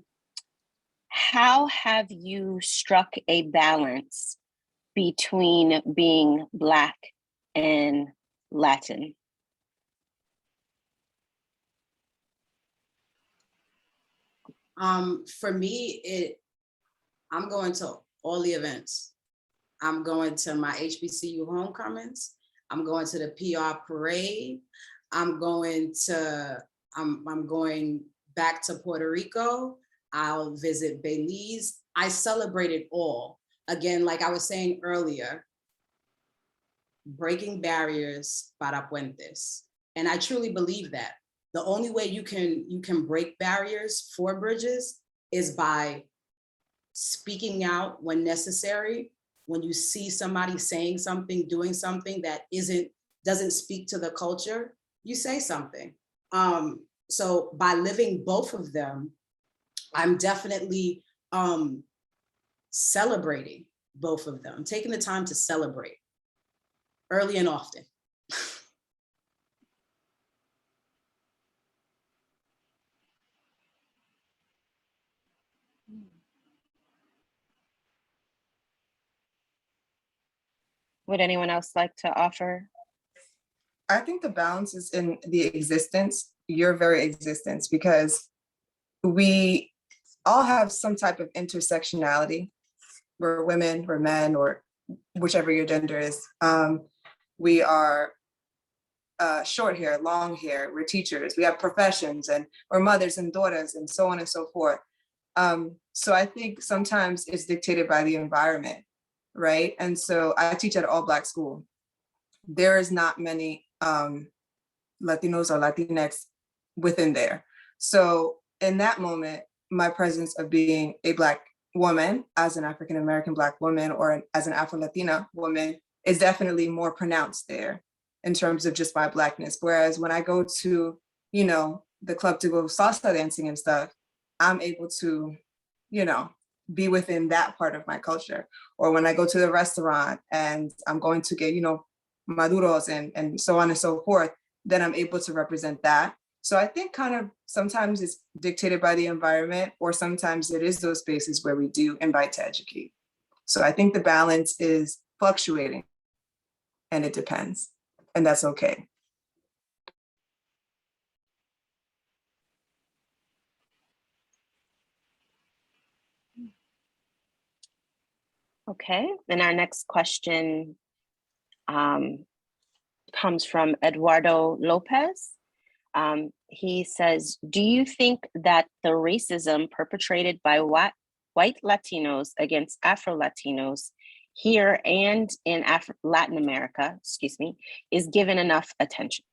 have you struck a balance between being Black and Latin? For me, I'm going to all the events. I'm going to my HBCU homecomings. I'm going to the PR parade. I'm going back to Puerto Rico. I'll visit Belize. I celebrate it all. Again, like I was saying earlier, breaking barriers para Puentes. And I truly believe that. The only way you can break barriers for bridges is by speaking out when necessary. When you see somebody saying something, doing something that doesn't speak to the culture, you say something. So by living both of them, I'm definitely celebrating both of them, taking the time to celebrate early and often. Would anyone else like to offer? I think the balance is in the existence, your very existence, because we all have some type of intersectionality. We're women, we're men, or whichever your gender is. We are short hair, long hair, we're teachers, we have professions, and we're mothers and daughters, and so on and so forth. So I think sometimes it's dictated by the environment, right? And so I teach at an all Black school. There is not many Latinos or Latinx within there. So in that moment, my presence of being a Black woman, as an African American Black woman, or as an Afro-Latina woman, is definitely more pronounced there in terms of just my Blackness. Whereas when I go to, you know, the club to go salsa dancing and stuff, I'm able to, you know, be within that part of my culture. Or when I go to the restaurant and I'm going to get, you know, maduros and so on and so forth, then I'm able to represent that. So I think kind of sometimes it's dictated by the environment, or sometimes it is those spaces where we do invite to educate. So I think the balance is fluctuating and it depends, and that's okay. Okay, then our next question comes from Eduardo Lopez. He says, do you think that the racism perpetrated by white Latinos against Afro-Latinos here and in Latin America, excuse me, is given enough attention?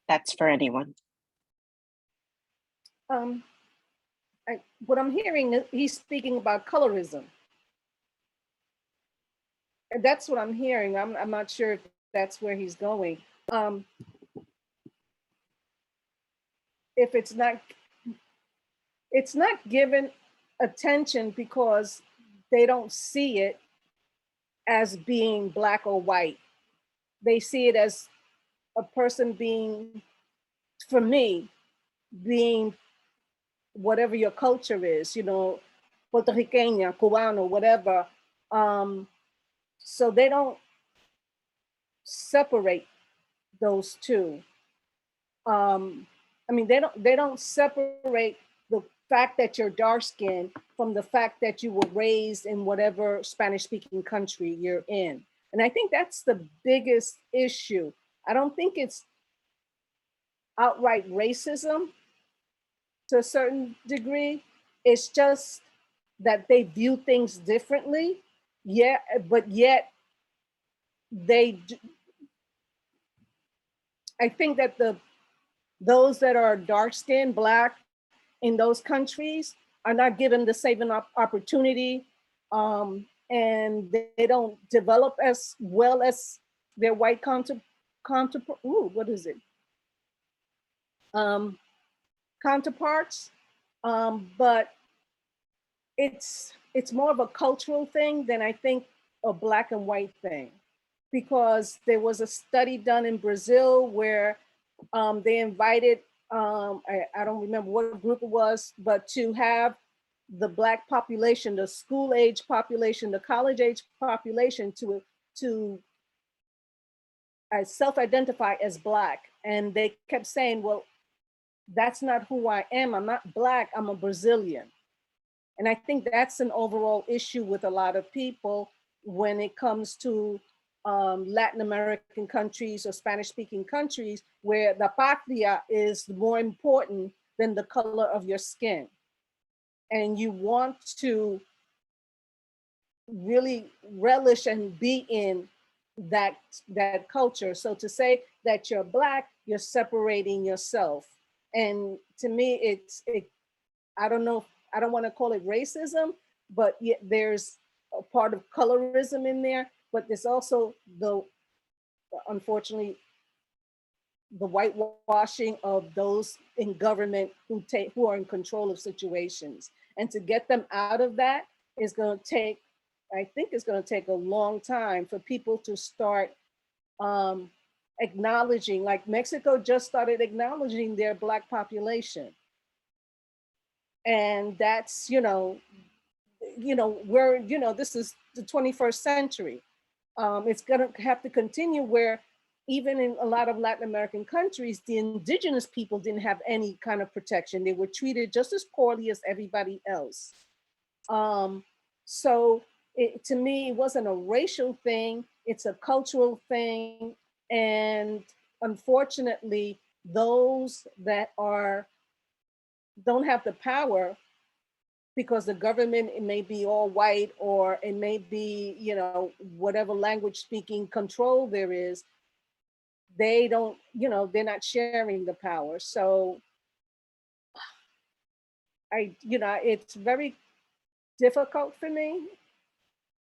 That's for anyone. What I'm hearing, he's speaking about colorism. And that's what I'm hearing. I'm not sure if that's where he's going. If it's not given attention because they don't see it as being Black or white. They see it as a person being, for me, being whatever your culture is, you know, Puerto Riqueña, Cubano, whatever. So they don't separate those two. I mean, they don't separate the fact that you're dark skinned from the fact that you were raised in whatever Spanish speaking country you're in. And I think that's the biggest issue. I don't think it's outright racism to a certain degree. It's just that they view things differently. Yeah, but yet I think that those that are dark skinned Black in those countries are not given the same opportunity, and they don't develop as well as their white counterparts. But it's more of a cultural thing than I think a Black and white thing, because there was a study done in Brazil where they invited, I don't remember what group it was, but to have the Black population, the school age population, the college age population to self-identify as Black. And they kept saying, well, that's not who I am. I'm not Black, I'm a Brazilian. And I think that's an overall issue with a lot of people when it comes to Latin American countries or Spanish speaking countries, where the patria is more important than the color of your skin. And you want to really relish and be in that culture. So to say that you're Black, you're separating yourself. And to me, I don't know, I don't want to call it racism, but yet there's a part of colorism in there, but there's also unfortunately, the whitewashing of those in government who are in control of situations. And to get them out of that is going to take, I think it's going to take a long time for people to start acknowledging, like Mexico just started acknowledging their Black population. And that's, this is the 21st century. It's gonna have to continue where even in a lot of Latin American countries, the indigenous people didn't have any kind of protection. They were treated just as poorly as everybody else. So to me, it wasn't a racial thing, it's a cultural thing. And unfortunately, those that don't have the power because the government, it may be all white, or it may be, you know, whatever language speaking control there is, they don't, you know, they're not sharing the power. So you know, it's very difficult for me.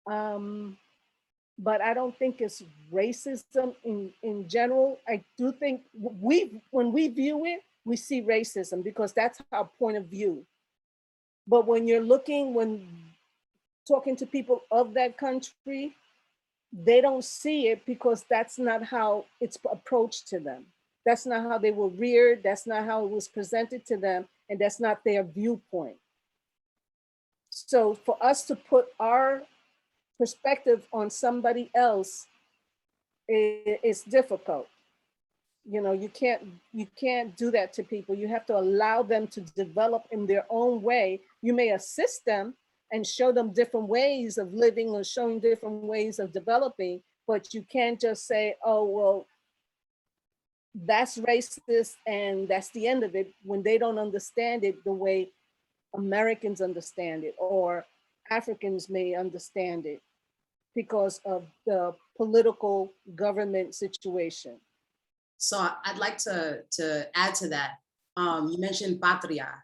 But I don't think it's racism in general. I do think when we view it, we see racism because that's our point of view. But when talking to people of that country, they don't see it because that's not how it's approached to them. That's not how they were reared. That's not how it was presented to them. And that's not their viewpoint. So for us to put our perspective on somebody else is difficult. You know, you can't do that to people. You have to allow them to develop in their own way. You may assist them and show them different ways of living or showing different ways of developing, but you can't just say, oh, well, that's racist and that's the end of it, when they don't understand it the way Americans understand it or Africans may understand it because of the political government situation. So I'd like to add to that. You mentioned patria.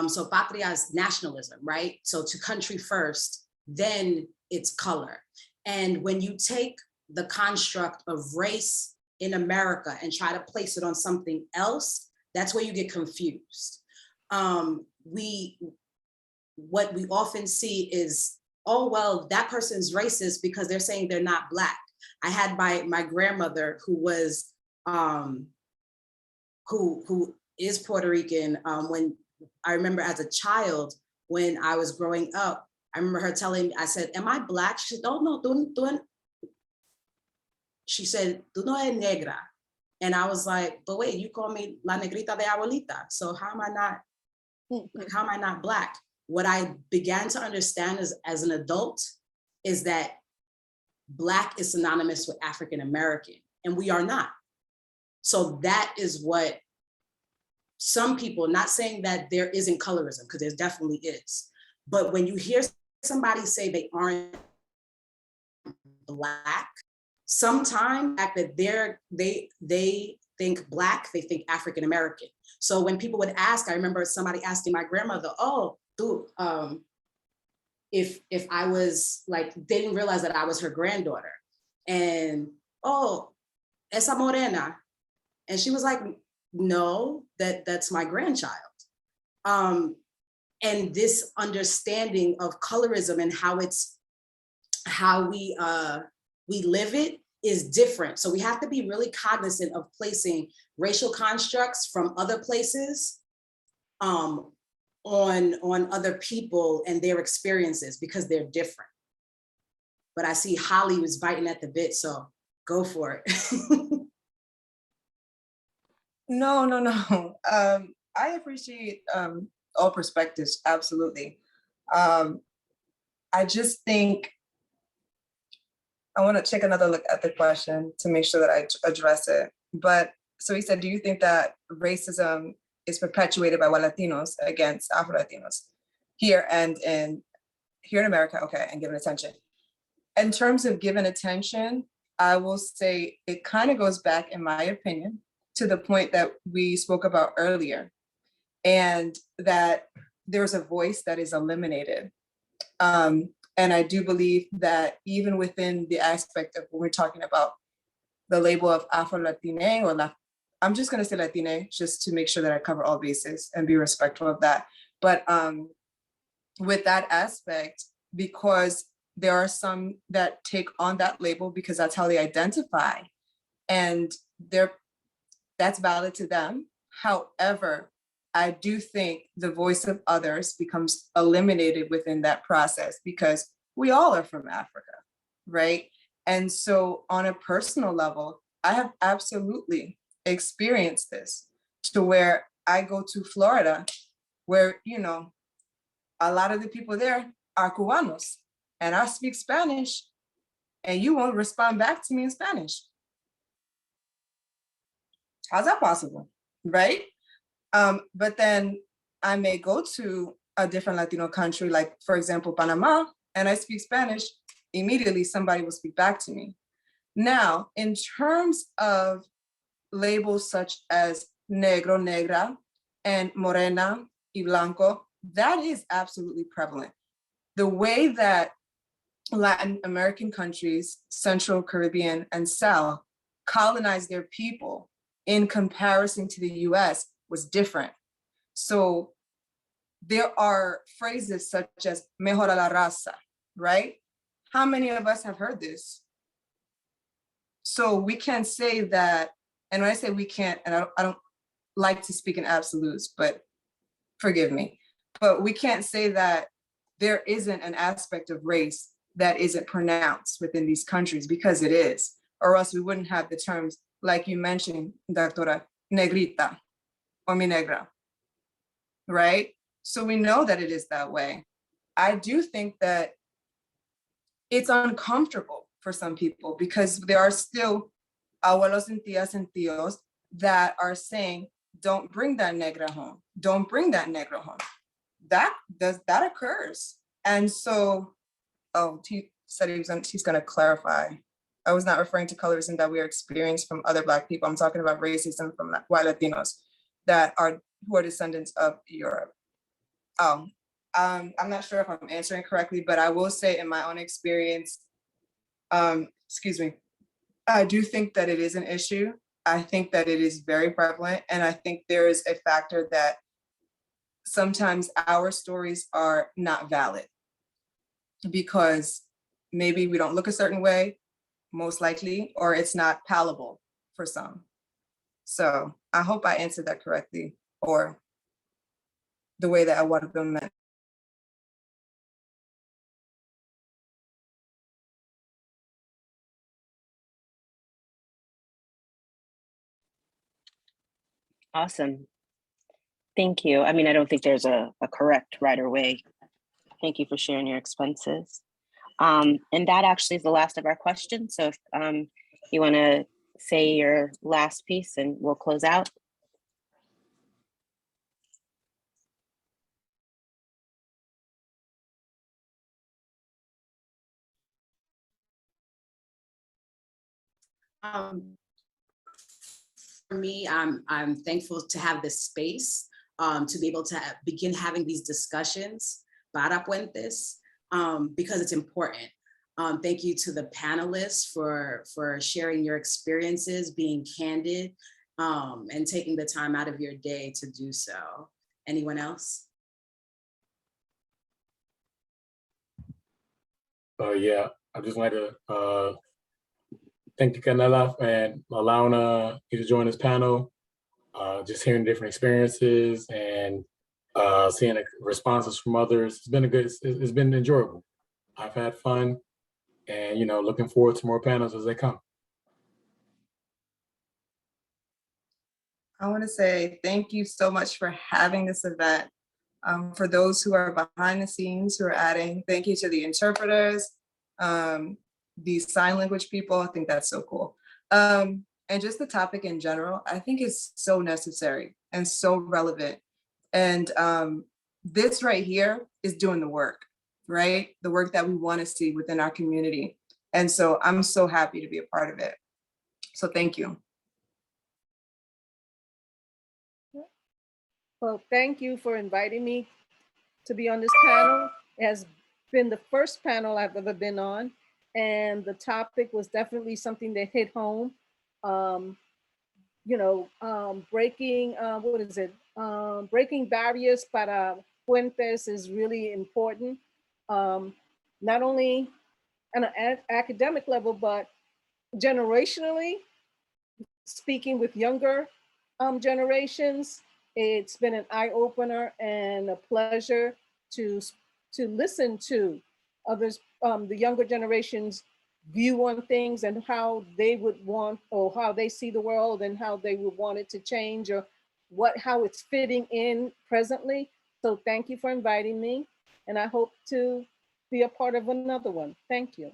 So patria is nationalism, right? So to country first, then it's color. And when you take the construct of race in America and try to place it on something else, that's where you get confused. What we often see is, oh, well, that person's racist because they're saying they're not Black. I had my grandmother who was, who is Puerto Rican. When I remember as a child, when I was growing up, I remember her telling me, I said, am I Black? She said, oh, no, she said, tú no eres negra. And I was like, but wait, you call me la negrita de abuelita. So how am I not Black? What I began to understand as an adult is that Black is synonymous with African American, and we are not. So that is what some people, not saying that there isn't colorism, because there definitely is, but when you hear somebody say they aren't Black, sometimes the fact that they think Black, they think African American. So when people would ask, I remember somebody asking my grandmother, oh, if I was like, they didn't realize that I was her granddaughter, and oh, esa morena, and she was like, no, that's my grandchild. And this understanding of colorism and how we live it is different. So we have to be really cognizant of placing racial constructs from other places on other people and their experiences, because they're different. But I see Holly was biting at the bit, so go for it. No. I appreciate all perspectives, absolutely. I just think I want to take another look at the question to make sure that I address it. But so he said, do you think that racism is perpetuated by white Latinos against Afro-Latinos here and here in America? Okay, and given attention. In terms of given attention, I will say it kind of goes back, in my opinion, to the point that we spoke about earlier, and that there's a voice that is eliminated. And I do believe that even within the aspect of when we're talking about the label of Afro-Latinx, or I'm just going to say Latinx, just to make sure that I cover all bases and be respectful of that. But with that aspect, because there are some that take on that label because that's how they identify, and that's valid to them. However, I do think the voice of others becomes eliminated within that process, because we all are from Africa, right? And so on a personal level, I have absolutely experienced this, to where I go to Florida, where, you know, a lot of the people there are Cubanos, and I speak Spanish, and you won't respond back to me in Spanish. How's that possible, right? But then I may go to a different Latino country, like for example, Panama, and I speak Spanish, immediately somebody will speak back to me. Now, in terms of labels such as negro, negra, and morena y blanco, that is absolutely prevalent. The way that Latin American countries, Central Caribbean and South, colonized their people in comparison to the US was different. So there are phrases such as mejora la raza, right? How many of us have heard this? So we can't say that, and when I say we can't, and I don't like to speak in absolutes, but forgive me, but we can't say that there isn't an aspect of race that isn't pronounced within these countries, because it is, or else we wouldn't have the terms like you mentioned, Doctora, negrita or mi negra, right? So we know that it is that way. I do think that it's uncomfortable for some people because there are still abuelos and tias and tios that are saying, don't bring that negra home. Don't bring that negro home. That occurs. And so, oh, he said he's gonna clarify. I was not referring to colorism that we are experiencing from other Black people. I'm talking about racism from white Latinos who are descendants of Europe. Oh, I'm not sure if I'm answering correctly, but I will say in my own experience, excuse me, I do think that it is an issue. I think that it is very prevalent. And I think there is a factor that sometimes our stories are not valid because maybe we don't look a certain way, most likely, or it's not palatable for some. So I hope I answered that correctly, or the way that I would have been meant. Awesome. Thank you. I mean, I don't think there's a correct right or way. Thank you for sharing your expenses. And that actually is the last of our questions. So if you want to say your last piece and we'll close out. For me, I'm thankful to have this space to be able to begin having these discussions para Puentes because it's important. Thank you to the panelists for sharing your experiences, being candid, and taking the time out of your day to do so. Anyone else? Yeah, I just like to thank the Canela and allowing you to join this panel. Just hearing different experiences and seeing the responses from others. It's been enjoyable. I've had fun and, looking forward to more panels as they come. I want to say thank you so much for having this event. For those who are behind the scenes, who are adding, thank you to the interpreters, the sign language people. I think that's so cool. And just the topic in general, I think is so necessary and so relevant. And this right here is doing the work, right? The work that we want to see within our community. And so I'm so happy to be a part of it. So thank you. Well, thank you for inviting me to be on this panel. It has been the first panel I've ever been on, and the topic was definitely something that hit home. Breaking, breaking barriers para Puentes is really important, not only on an academic level, but generationally, speaking with younger generations. It's been an eye-opener and a pleasure to listen to others, the younger generations' view on things and how they would want, or how they see the world and how they would want it to change, or how it's fitting in presently. So thank you for inviting me, and I hope to be a part of another one. Thank you.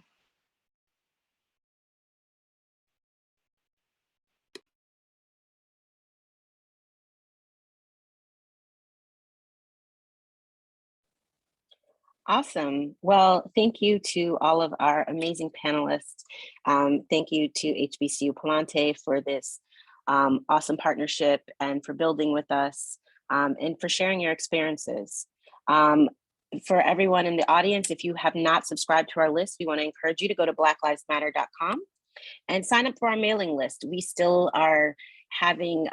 Awesome. Well, thank you to all of our amazing panelists. Thank you to HBCU Pa'lante for this awesome partnership and for building with us and for sharing your experiences. For everyone in the audience, if you have not subscribed to our list, we want to encourage you to go to blacklivesmatter.com and sign up for our mailing list. We still are having,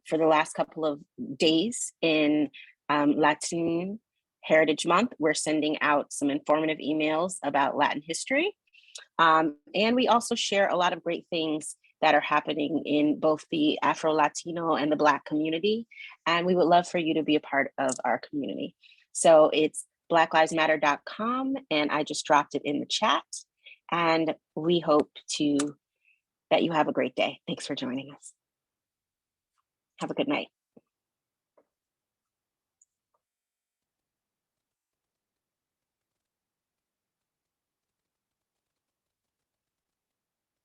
for the last couple of days in Latinx Heritage Month, we're sending out some informative emails about Latin history. And we also share a lot of great things that are happening in both the Afro-Latino and the Black community. And we would love for you to be a part of our community. So it's blacklivesmatter.com, and I just dropped it in the chat. And we hope that you have a great day. Thanks for joining us. Have a good night.